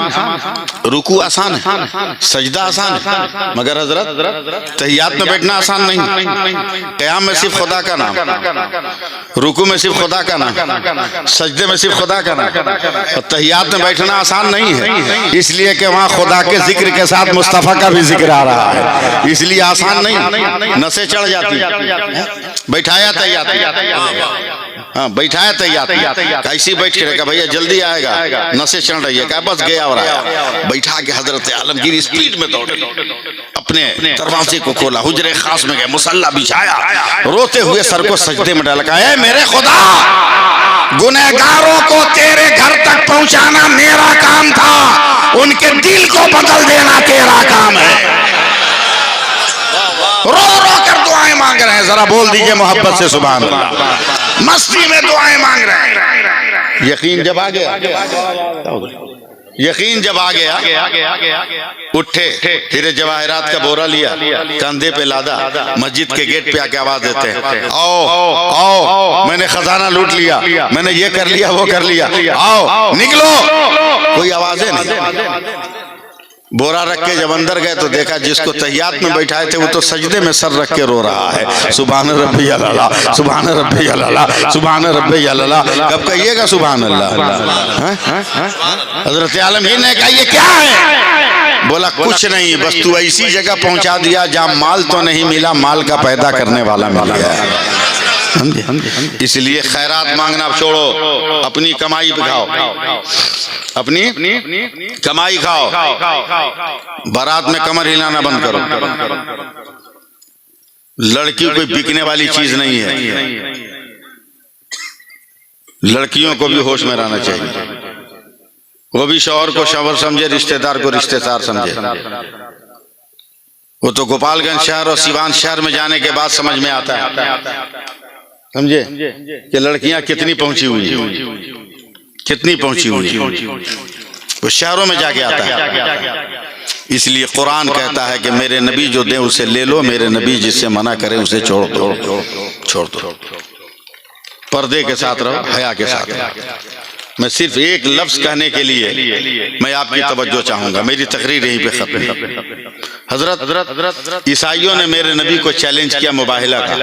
रुकू आसान है, सजदा आसान है, मगर हजरत तहियात में बैठना आसान नहीं। क़याम में सिर्फ खुदा का नाम, रुकू में सिर्फ खुदा का नाम, सजदे में सिर्फ खुदा का नाम, और तहियात में बैठना आसान नहीं है, इसलिए कि वहाँ खुदा के जिक्र के साथ मुस्तफ़ा का भी जिक्र आ रहा है, इसलिए आसान नहीं, नसें चढ़ जाती। बैठाया तहियात, हाँ बैठाया तैयार, कैसी बैठ के रहेगा भैया जल्दी आएगा, नशे चढ़ रही है, क्या बस गया और आया। बैठा के हजरत आलमगीर स्पीड में दौड़े, अपने दरवाजे को खोला, हुजरे खास में गए, मुसल्ला बिछाया, रोते हुए सर को सजदे में डाला। कहा मेरे खुदा, गुनहगारों को तेरे घर तक पहुंचाना मेरा काम था, उनके दिल को बदल देना तेरा काम है। रो रो कर दुआएं मांग रहे हैं, जरा बोल दीजिए मोहब्बत से सुभान अल्लाह। मस्ती में दुआएं मांग रहे हैं। यकीन जब आ गया, यकीन जब आ गया, उठे, फिर जवाहरात का बोरा लिया, कंधे पे लादा, मस्जिद के गेट पे आके आवाज देते हैं आओ आओ, मैंने खजाना लूट लिया, मैंने ये कर लिया वो कर लिया, आओ निकलो। कोई आवाजें नहीं। बोरा रख के जब अंदर गए तो देखा जिसको तहियात में बैठाए थे वो तो सजदे में सर रख के रो रहा है, सुभान रब्बी अल्लाह, सुभान रब्बी अल्लाह, सुभान रब्बी अल्लाह। कब कहिएगा सुभान अल्लाह? हजरत आलमगीर ने कहा ये क्या है? बोला कुछ नहीं, बस तू ऐसी जगह पहुंचा दिया जहाँ माल तो नहीं मिला, माल का पैदा करने वाला मिल गया। इसलिए खैरात मांगना छोड़ो, अपनी कमाई पे खाओ, अपनी कमाई खाओ, बारात में कमर हिलाना बंद करो। लड़की कोई बिकने वाली चीज नहीं है, लड़कियों को भी होश में रहना चाहिए, वो भी शौहर को शौहर समझे, रिश्तेदार को रिश्तेदार समझे। वो तो गोपालगंज शहर और सिवान शहर में जाने के बाद समझ में आता है, समझे कि लड़कियां कितनी पहुंची हुई, कितनी पहुंची हुई, वो शहरों में जाके आता है। इसलिए कुरान कहता है कि मेरे नबी जो दे उसे ले लो, मेरे नबी जिससे मना करे उसे छोड़ दो, छोड़ दो। पर्दे के साथ रहो, हया के साथ रहो। मैं सिर्फ एक लफ्ज कहने के लिए मैं आपकी तवज्जो चाहूंगा, मेरी तकरीर यहीं पे खत्म है। हजरत ईसाइयों ने मेरे नबी को चैलेंज किया, मुबाहिला का,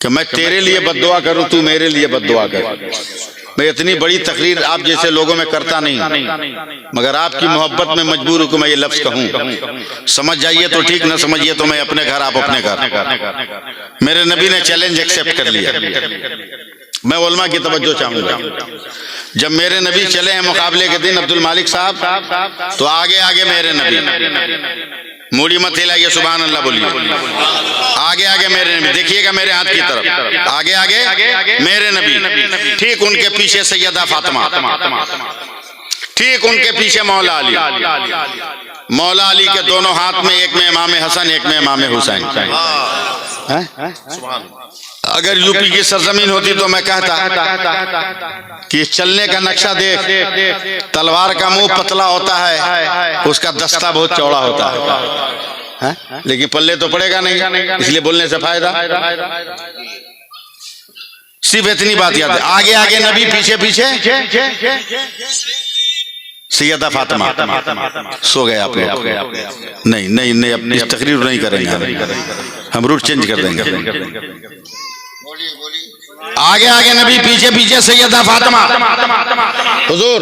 कि मैं तेरे लिए बद्दुआ करूं, तू मेरे लिए बद्दुआ कर। मैं इतनी बड़ी तकरीर आप जैसे लोगों में करता नहीं, मगर आपकी मोहब्बत में मजबूर हूं कि मैं ये लफ्ज कहूं। समझ जाइए तो ठीक, ना समझिए तो मैं अपने घर, आप अपने घर। मेरे नबी ने चैलेंज एक्सेप्ट कर लिया। मैं उलमा की तवज्जो चाहूंगा। जब मेरे नबी चले हैं मुकाबले के दिन अब्दुल मालिक साहब, तो आगे आगे मेरे नबी, मूड़ी मत हिलाइए, सुभान अल्लाह बोलिए, आगे आगे मेरे नबी, देखिएगा मेरे हाथ की तरफ, आगे आगे मेरे नबी, ठीक उनके पीछे सैयदा फातिमा, ठीक उनके पीछे मौला अली। मौला अली के दोनों हाथ में, एक में इमाम हसन, एक में इमाम हुसैन। अगर यूपी की सरजमीन होती तो मैं कहता कि चलने का नक्शा देख, तलवार का मुंह पतला होता है, उसका दस्ता बहुत चौड़ा होता है, लेकिन पल्ले तो पड़ेगा नहीं, इसलिए बोलने से फायदा। सिर्फ इतनी बात याद है, आगे आगे नबी, पीछे पीछे सैयदा फातिमा। सो गए आप लोग? नहीं नहीं नहीं, अपनी तकरीर नहीं करेंगे हम रूट चेंज कर देंगे। आगे आगे नबी, पीछे पीछे सैयदा फातिमा, हुजूर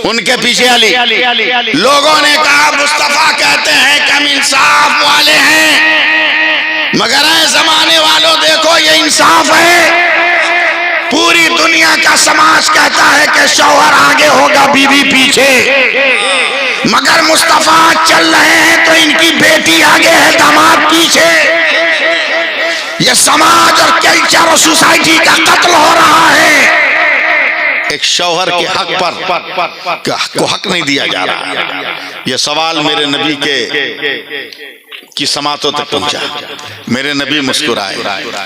उनके पीछे अली। लोगों ने कहा मुस्तफा कहते हैं कि हम इंसाफ वाले हैं, मगर ऐ जमाने वालों देखो ये इंसाफ है। पूरी दुनिया का समाज कहता है कि शौहर आगे होगा, बीवी पीछे, मगर मुस्तफा चल रहे हैं तो इनकी बेटी आगे है, दामाद पीछे। ये समाज और कल्चर और सोसाइटी का कत्ल हो रहा है। एक शौहर के हक पर को हक नहीं दिया जा रहा। यह सवाल मेरे नबी की समातों तक पहुंचा। मेरे नबी मुस्कुराए,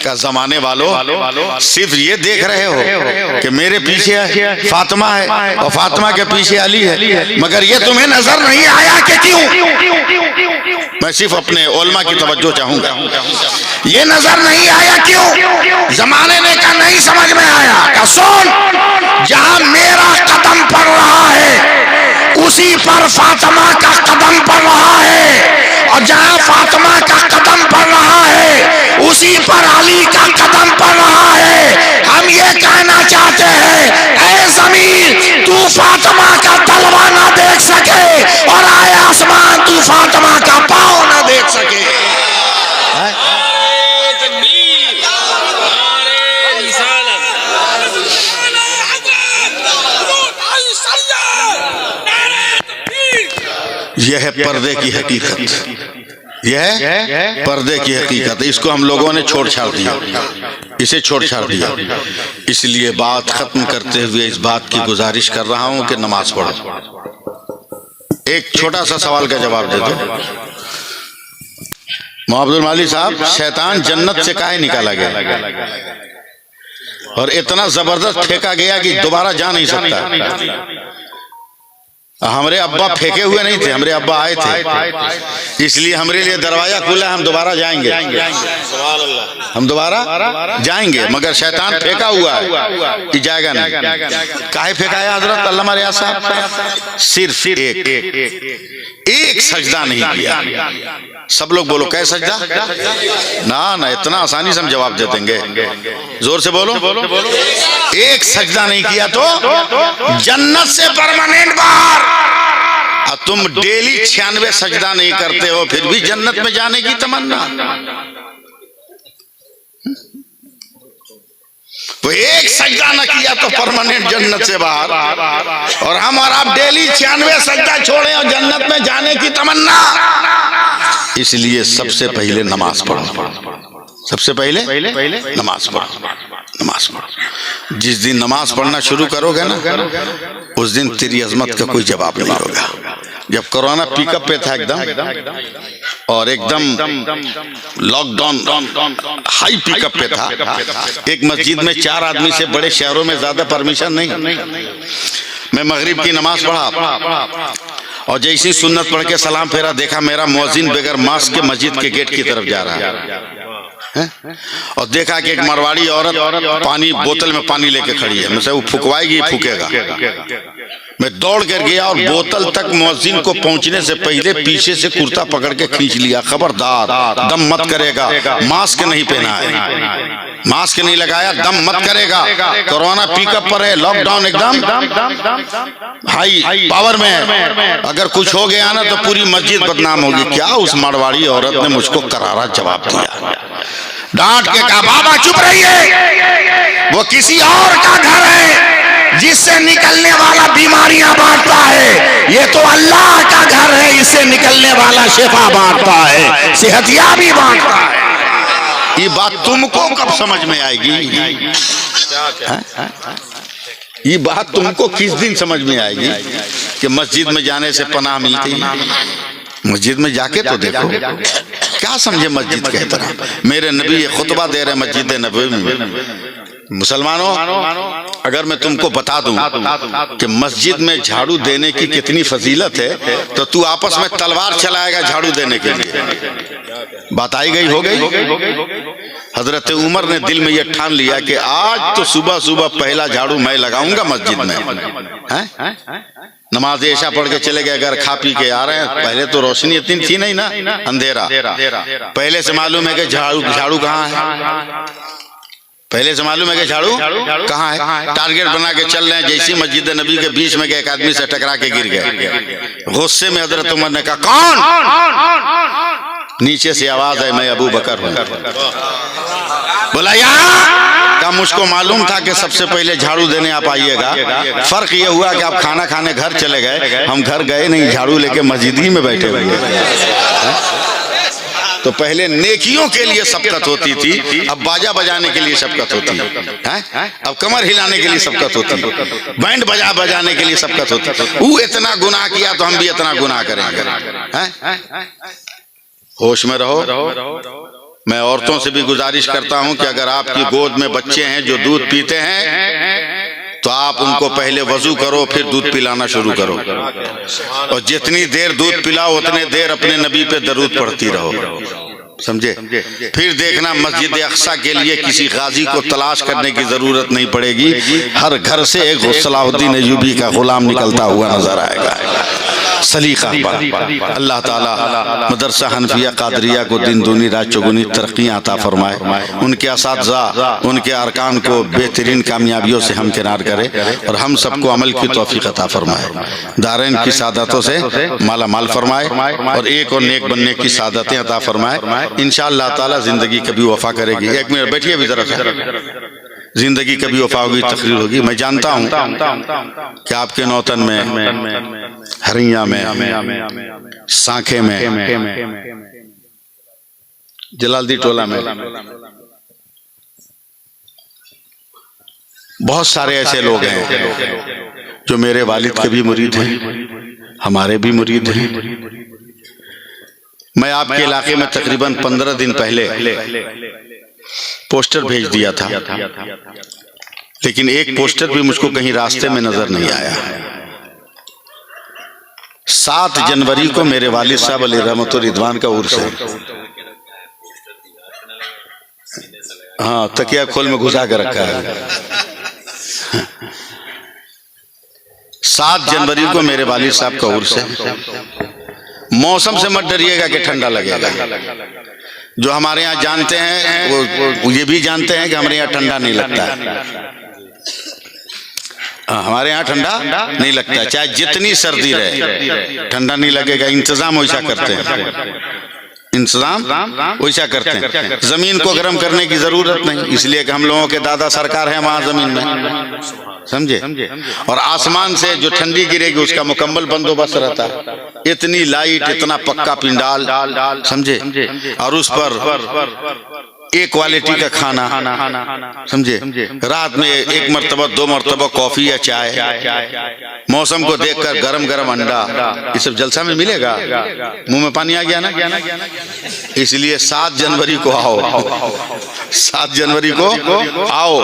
का जमाने वालों सिर्फ ये देख रहे हो कि मेरे पीछे फातिमा है और फातिमा के पीछे अली है, मगर ये तुम्हें नजर नहीं आया कि क्यों? मैं सिर्फ अपने उलमा की तवज्जो चाहूंगा। ये नजर नहीं आया क्यों? जमाने ने कहा नहीं समझ में आया। का सुन, जहां मेरा कदम पड़ रहा है उसी पर फातिमा का कदम पड़ रहा है, और जहां फातिमा का कदम पड़ रहा है उसी पर अली का कदम पड़ रहा है। हम ये कहना चाहते हैं, ऐ जमीन तू फातिमा का तलवा ना देख सके, और आए आसमान तू फातिमा का पांव ना देख सके। यह है पर्दे की हकीकत, यह है पर्दे की हकीकत। इसको हम लोगों ने छोड़ छाड़ दिया, इसे छोड़ छाड़ दिया। इसलिए बात खत्म करते हुए इस बात की गुजारिश कर रहा हूं कि नमाज पढ़ो। एक छोटा सा सवाल का जवाब दे दो। अब्दुल मालिक साहब, शैतान जन्नत से काहे निकाला गया और इतना जबरदस्त फेंका गया कि दोबारा जा नहीं सकता? हमारे अब्बा फेंके हुए नहीं थे, हमारे अब्बा आए थे, इसलिए हमारे लिए दरवाजा खुला, हम दोबारा जाएंगे, हम दोबारा जाएंगे, मगर शैतान फेंका हुआ है कि जाएगा नहीं। काहे फेंकाया हजरत अल्लामा रियाज साहब? सिर्फ एक सजदा नहीं किया। सब लोग बोलो, कै सजदा? ना ना, इतना आसानी से हम जवाब दे देंगे, जोर से बोलो। एक सजदा नहीं किया तो जन्नत से परमानेंट बाहर। और तुम डेली 96 सजदा नहीं करते हो, फिर भी जन्नत में जाने की तमन्ना। तो एक सजदा न किया तो परमानेंट जन्नत से बाहर, और हम और आप डेली 96 सजदा छोड़े और जन्नत में जाने की तमन्ना। इसलिए सबसे पहले नमाज पढ़ो, सबसे पहले नमाज पढ़ो, नमाज पढ़ो। जिस दिन नमाज पढ़ना शुरू करोगे ना, उस दिन तेरी अजमत का कोई जवाब नहीं होगा। जब कोरोना पिकअप पे था एकदम, और एकदम लॉकडाउन हाई पिकअप पे था, एक मस्जिद में 4 आदमी से, बड़े शहरों में ज्यादा परमिशन नहीं। मैं मगरिब की नमाज पढ़ा और जैसी सुन्नत पढ़ के सलाम फेरा, देखा मेरा मुअज्जिन बगैर मास्क के मस्जिद के गेट की तरफ जा रहा है। और देखा कि एक मारवाड़ी औरत पानी बोतल में पानी लेके खड़ी है। मुझसे वो फुकवाएगी, फूकेगा। मैं दौड़ कर गया और बोतल तक मुअज्जिन को पहुंचने से पहले पीछे से कुर्ता पकड़ के खींच लिया। खबरदार, दम मत करेगा। मास्क नहीं पहना है, मास्क नहीं लगाया, दम मत करेगा। कोरोना पिकअप पर है, लॉकडाउन एकदम हाई पावर में है। अगर कुछ हो गया ना तो पूरी मस्जिद बदनाम होगी। क्या उस मारवाड़ी औरत ने मुझको करारा जवाब दिया, डांट के कहा, बाबा चुप रहिए, वो किसी और का घर है जिससे निकलने वाला बीमारियां बांटता है। ये तो अल्लाह का घर है, इससे निकलने वाला शिफा बांटता है, सेहतियाबी बांटता है। ये बात तुमको कब समझ में आएगी? ये बात तुमको किस दिन समझ में आएगी कि मस्जिद में जाने से पनाह मिलती है? मस्जिद में जाके तो देखो, क्या समझे मस्जिद के तरह। मेरे नबी ये खुतबा दे रहे मस्जिद नबवी में। मुसलमानों, अगर मैं तुमको बता दूं कि मस्जिद में झाड़ू देने की कितनी फजीलत है तो तू आपस में तलवार चलाएगा झाड़ू देने के लिए। बात आई गई, हो गई। हजरत उमर ने दिल में यह ठान लिया कि आज तो सुबह सुबह पहला झाड़ू मैं लगाऊंगा मस्जिद में। हैं? नमाज ऐशा पढ़ के चले गए, घर खा पी के आ रहे हैं। पहले तो रोशनी इतनी थी नहीं ना, अंधेरा। पहले से मालूम है कि झाड़ू कहाँ है, पहले से मालूम है कि झाड़ू कहाँ है। टारगेट बना के चल रहे हैं। जैसी मस्जिद नबी के बीच में गए, एक आदमी से टकरा के गिर गए। गुस्से में हजरत उमर ने कहा, कौन? नीचे से आवाज है, मैं अबू बकर हूँ। बोला यहाँ का, मुझको मालूम था कि सबसे पहले झाड़ू देने आप आइएगा। फर्क ये हुआ कि आप खाना खाने घर चले गए, हम घर गए नहीं, झाड़ू लेके मस्जिद ही में बैठे हुए। तो पहले नेकियों के लिए सबकत होती थी, अब बाजा बजाने के लिए सबकत होती है। अब कमर हिलाने के लिए सबकत होती है, बैंड बजाने के लिए सबकत होती है। वो इतना गुनाह किया तो हम भी इतना गुनाह करेंगे। होश में रहो। मैं औरतों से भी गुजारिश करता हूं कि अगर आपकी गोद में बच्चे हैं जो दूध पीते हैं तो आप उनको पहले वजू करो, फिर दूध पिलाना शुरू करो। और जितनी देर दूध पिलाओ उतने देर अपने नबी पे दरूद पढ़ती रहो, समझे। फिर देखना मस्जिद अक्सा के लिए किसी गाजी को तलाश करने की जरूरत नहीं पड़ेगी। हर घर से एक सलाहुद्दीन अय्यूबी का गुलाम निकलता हुआ नजर आएगा। सलीका। अल्लाह ताला मदरसा हनफिया कादरिया को दिन दूनी रात चौगुनी तरक्कियां अता फरमाए। उनके असातिज़ा, उनके अरकान को बेहतरीन कामयाबियों से हमकिनार करे और हम सबको अमल की तौफीक अता फरमाए। दारैन की सादतों से माला माल फरमाए और एक और नेक बनने की सादतें अता फरमाए। इंशाअल्लाह ताला जिंदगी कभी वफा करेगी। एक मिनट बैठिए भी जरा सा। जिंदगी कभी वफा होगी, तकरीर होगी। मैं जानता हूं कि आपके नौतन में, हरिया में, सांखे में, जलालदी टोला में बहुत सारे ऐसे लोग हैं जो मेरे वालिद के भी मुरीद हैं, हमारे भी मुरीद हैं। मैं आपके इलाके में तकरीबन 15 दिन पहले पोस्टर भेज दिया था, लेकिन एक पोस्टर भी मुझको कहीं रास्ते में नजर नहीं आया। 7 जनवरी को मेरे वालिद साहब अली रहमतुर रिदवान का उर्स है। हाँ, तकिया खोल में घुसा कर रखा है। 7 जनवरी को मेरे वालिद साहब का उर्स है। मौसम से मत डरिएगा कि ठंडा लगेगा। जो हमारे यहाँ जानते हैं वो ये भी जानते हैं कि हमारे यहाँ ठंडा नहीं लगता है। हमारे यहाँ ठंडा नहीं लगता है, चाहे जितनी सर्दी रहे ठंडा नहीं लगेगा। इंतजाम वैसा करते हैं, इंतजाम वैसा करते हैं। जमीन को गर्म करने की जरूरत नहीं, इसलिए कि हम लोगों के दादा सरकार है वहां जमीन में, समझे। और आसमान से जो ठंडी गिरेगी उसका मुकम्मल बंदोबस्त रहता है। इतनी लाइट, इतना पक्का पिंडाल, समझे, और उस पर एक क्वालिटी का खाना, समझे। रात में 1 मरतबा 2 मरतबा कॉफी या चाय, मौसम को देखकर गरम गरम अंडा, ये सब जलसा में मिलेगा? मुंह में पानी आ गया ना? इसलिए 7 जनवरी को आओ, 7 जनवरी को आओ।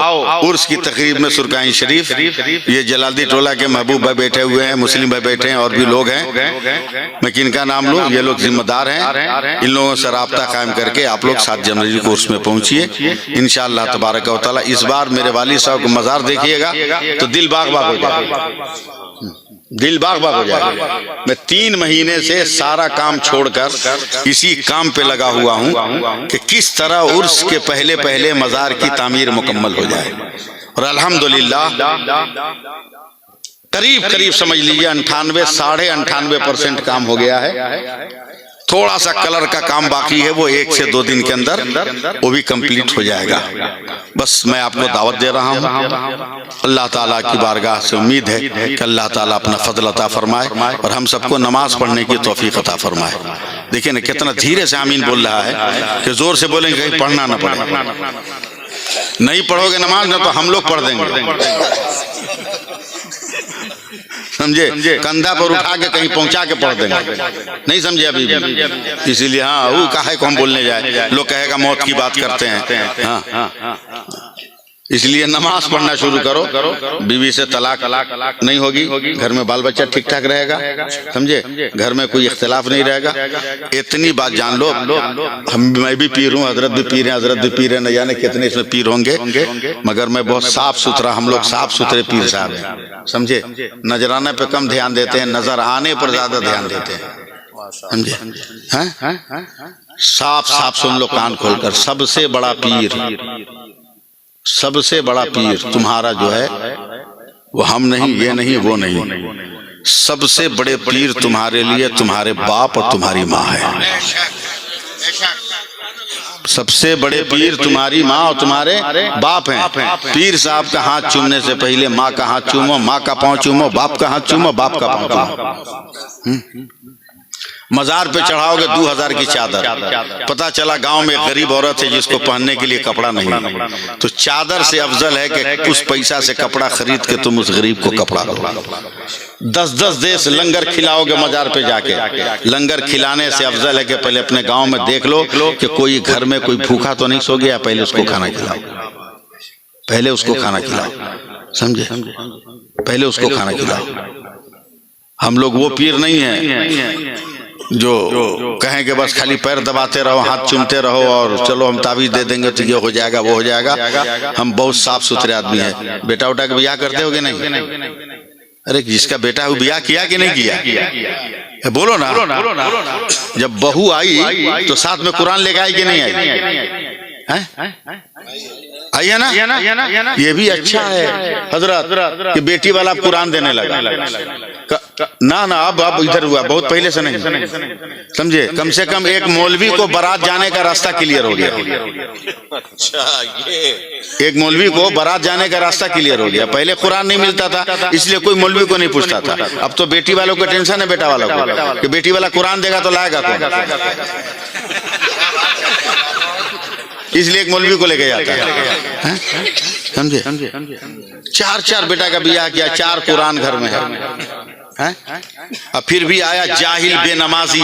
उर्स की तकरीब में सुरकाइन शरीफ, ये जलालदी टोला के महबूब भाई बैठे हुए हैं, मुस्लिम भाई बैठे हैं, और भी लोग हैं। मैं किनका नाम लूं? ये लोग जिम्मेदार हैं। इन लोगों से राब्ता कायम करके आप लोग 7 जनवरी को उर्स में पहुंचिए इंशाअल्लाह तबारक व तआला। इस बार मेरे वालिद साहब को मज़ार देखिएगा तो दिल बाग बाग हो जाएगा, दिल बाग बाग हो जाएगा। मैं 3 महीने से सारा काम छोड़कर इसी काम पे लगा हुआ हूँ कि किस तरह उर्स के पहले पहले मज़ार की तामीर मुकम्मल हो जाए। और अल्हम्दुलिल्लाह करीब करीब समझ लीजिए 98 साढ़े 98% काम हो गया है। थोड़ा सा कलर का काम बाकी है, वो 1 से 2 दिन के अंदर वो भी कंप्लीट हो जाएगा। बस मैं आपको दावत दे रहा हूँ। अल्लाह ताला की बारगाह से उम्मीद है कि अल्लाह ताला अपना फजल अता फरमाए और हम सबको नमाज पढ़ने की तौफीक अता फरमाए। देखिए ना कितना धीरे से आमीन बोल रहा है कि जोर से बोलेंगे कहीं पढ़ना ना पड़े। नहीं पढ़ोगे नमाज ना तो हम लोग पढ़ देंगे, समझे? कंधा पर उठा के कहीं पहुंचा के पढ़ देंगे, नहीं समझे अभी भी? इसीलिए हाँ, वो काहे को हम बोलने जाए, लोग कहेगा मौत की बात करते हैं। हाँ, इसलिए नमाज पढ़ना शुरू करो। बीवी से तलाक नहीं होगी, घर में बाल बच्चा ठीक ठाक रहेगा, समझे? घर में कोई इख्तिलाफ नहीं रहेगा। इतनी बात जान लो, मैं भी पीर हूँ, हजरत भी पीर हैं, हजरत भी पीर हैं, न जाने कितने इसमें पीर होंगे, मगर मैं बहुत साफ सुथरा, हम लोग साफ सुथरे पीर साहब हैं, समझे? नजराने पे कम ध्यान देते हैं, नजर आने पर ज्यादा ध्यान देते हैं, समझे? साफ साफ सुन लो कान खोलकर। सबसे बड़ा पीर, सबसे बड़ा पीर तुम्हारा जो है वो हम नहीं, ये नहीं, वो नहीं, सबसे बड़े पीर तुम्हारे लिए तुम्हारे बाप और तुम्हारी माँ है। सबसे बड़े पीर तुम्हारी माँ और तुम्हारे बाप हैं। पीर साहब का हाथ चूमने से पहले माँ का हाथ चूमो, माँ का पाँव चूमो, बाप का हाथ चूमो, बाप का पाँव चूमो। मजार पे चढ़ाओगे 2000 की चादर। पता चला गांव में एक गरीब औरत है जिसको पहनने के लिए कपड़ा नहीं, तो चादर से अफजल है कि उस पैसा से कपड़ा खरीद के तुम उस गरीब को कपड़ा दो। 10-10 देश लंगर खिलाओगे मजार पे जाके, लंगर खिलाने से अफजल है कि पहले अपने गांव में देख लो कि कोई घर में कोई भूखा तो नहीं सो गया, पहले उसको खाना खिलाओ, पहले उसको खाना खिलाओ, समझे? पहले उसको खाना खिलाओ। हम लोग वो पीर नहीं है जो कहें कि बस खाली पैर दबाते रहो, हाथ चूमते रहो और चलो हम ताबीज दे देंगे तो ये हो जाएगा, वो हो जाएगा। हम बहुत साफ सुथरे आदमी हैं। बेटा उठा के ब्याह करते हो कि नहीं? अरे जिसका बेटा है वो ब्याह किया कि नहीं किया? बोलो ना। जब बहू आई तो साथ में कुरान लेके आई कि नहीं आई? आई है ना? ये भी अच्छा है हजरत कि बेटी वाला कुरान देने लगा। ना ना, अब इधर हुआ, बहुत पहले से नहीं, समझे? कम से कम एक मौलवी को बारात जाने का रास्ता क्लियर हो गया। अच्छा, ये एक मौलवी को बारात जाने का रास्ता क्लियर हो गया। पहले कुरान नहीं मिलता था, इसलिए कोई मौलवी को नहीं पूछता था। अब तो बेटी वालों को टेंशन है, बेटा वालों को, कि बेटी वाला कुरान देगा तो लाएगा कौन, इसलिए एक मौलवी को लेके जाता है, समझे? 4-4 बेटा का ब्याह किया, 4 कुरान घर में है। अब फिर भी आया जाहिल बेनमाजी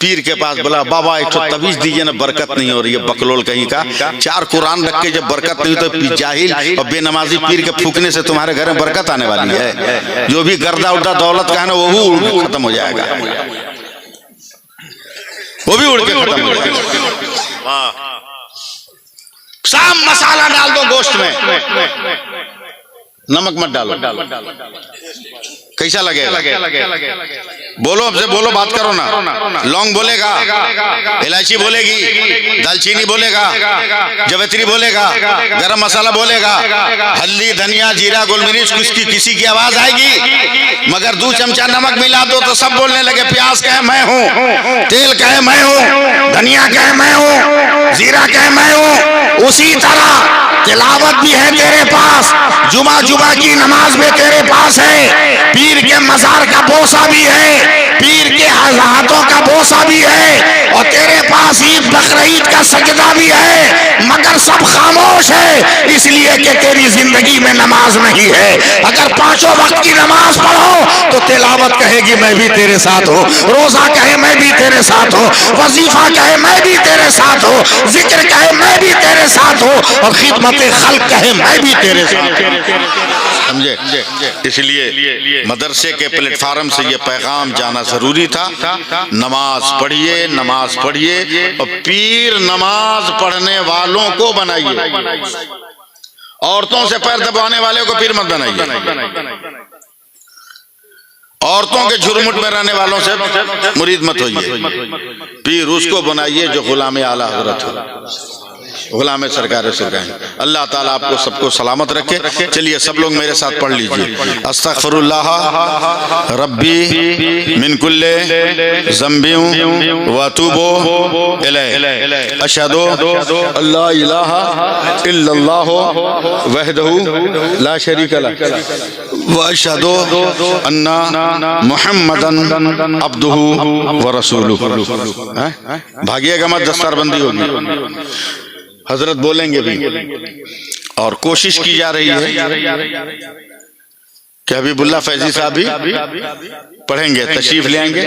पीर के पास, बोला बाबा एक तो तवीज दीजिए ना, बरकत नहीं हो रही है, बकलोल कहीं का। 4 कुरान रख के जब बरकत नहीं तो जाहिल और बेनमाजी पीर के फूकने से तुम्हारे घर में बरकत आने वाली है। जो भी गर्दा उर्दा दौलत का है ना वो भी खत्म हो जाएगा, वो भी उड़ के खत्म हो जाएगा। साम मसाला डाल दो गोश्त में, नमक मत डालो। कैसा लगेगा? बोलो, अब से बोलो, बात करो ना। लौंग बोलेगा, इलायची बोलेगी, दालचीनी बोलेगा, जवेत्री बोलेगा, गरम मसाला बोलेगा, हल्दी, धनिया, जीरा, गोलमिर्च, किसी की आवाज आएगी, मगर 2 चमचा नमक मिला दो तो सब बोलने लगे प्याज कहे मैं हूँ, तेल कहे मैं हूँ, धनिया कहे मैं हूँ, जीरा कहे मैं हूँ। उसी तरह तिलावत भी है तेरे पास, जुमा की नमाज में तेरे पास है, पीर के मजार का बोसा भी है, पीर के हाथों का बोसा भी है, और तेरे पास ईद तकरीर का सजदा भी है, मगर सब खामोश है, इसलिए कि तेरी जिंदगी में नमाज नहीं है। अगर पांचों वक्त की नमाज पढ़ो तो तिलावत कहेगी मैं भी तेरे साथ हूँ, रोजा कहे मैं भी तेरे साथ हूँ, वजीफा कहे मैं भी तेरे साथ हूँ, जिक्र कहे मैं भी तेरे साथ हूँ, और खिदमत खल्क कहे मैं भी तेरे साथ हूँ। समझे? इसलिए मदरसे के प्लेटफार्म से ये पैगाम जाना जरूरी था। नमाज पढ़िए, नमाज पढ़िए, और पीर नमाज पढ़ने वालों को बनाइए, औरतों से पैर दबाने वाले को पीर मत बनाइए, औरतों के झुरमुट में रहने वालों से मुरीद मत होइए, पीर उसको बनाइए जो गुलाम आला हजरत हो, गुलाम सरकार सरकार। अल्लाह ताला आपको सबको सलामत रखे। चलिए सब लोग मेरे साथ पढ़ लीजिए। अस्तगफिरुल्लाह रब्बी मिन कुल्ले ज़ंबिन व अतूबु इलैह, अशहदु अल्ला इलाहा इल्लल्लाह वहदहु ला शरीका लह व अशहदु अन्ना मुहम्मदन अब्दुहु व रसूलुहु। भागिएगा मत, दस्तारबंदी होगी, हजरत बोलेंगे भी, और कोशिश की जा रही है कि हबीबुल्लाह फैजी साहब भी पढ़ेंगे, तशरीफ ले आएंगे,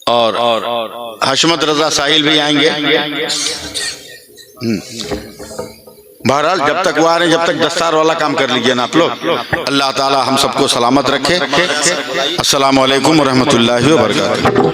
और हशमत रजा साहिल भी आएंगे। बहरहाल जब तक वो आ रहे हैं, जब तक दस्तार वाला काम कर लीजिए ना आप लोग। अल्लाह ताला हम सबको सलामत रखे। अस्सलामु अलैकुम व रहमतुल्लाहि व बरकातुहू।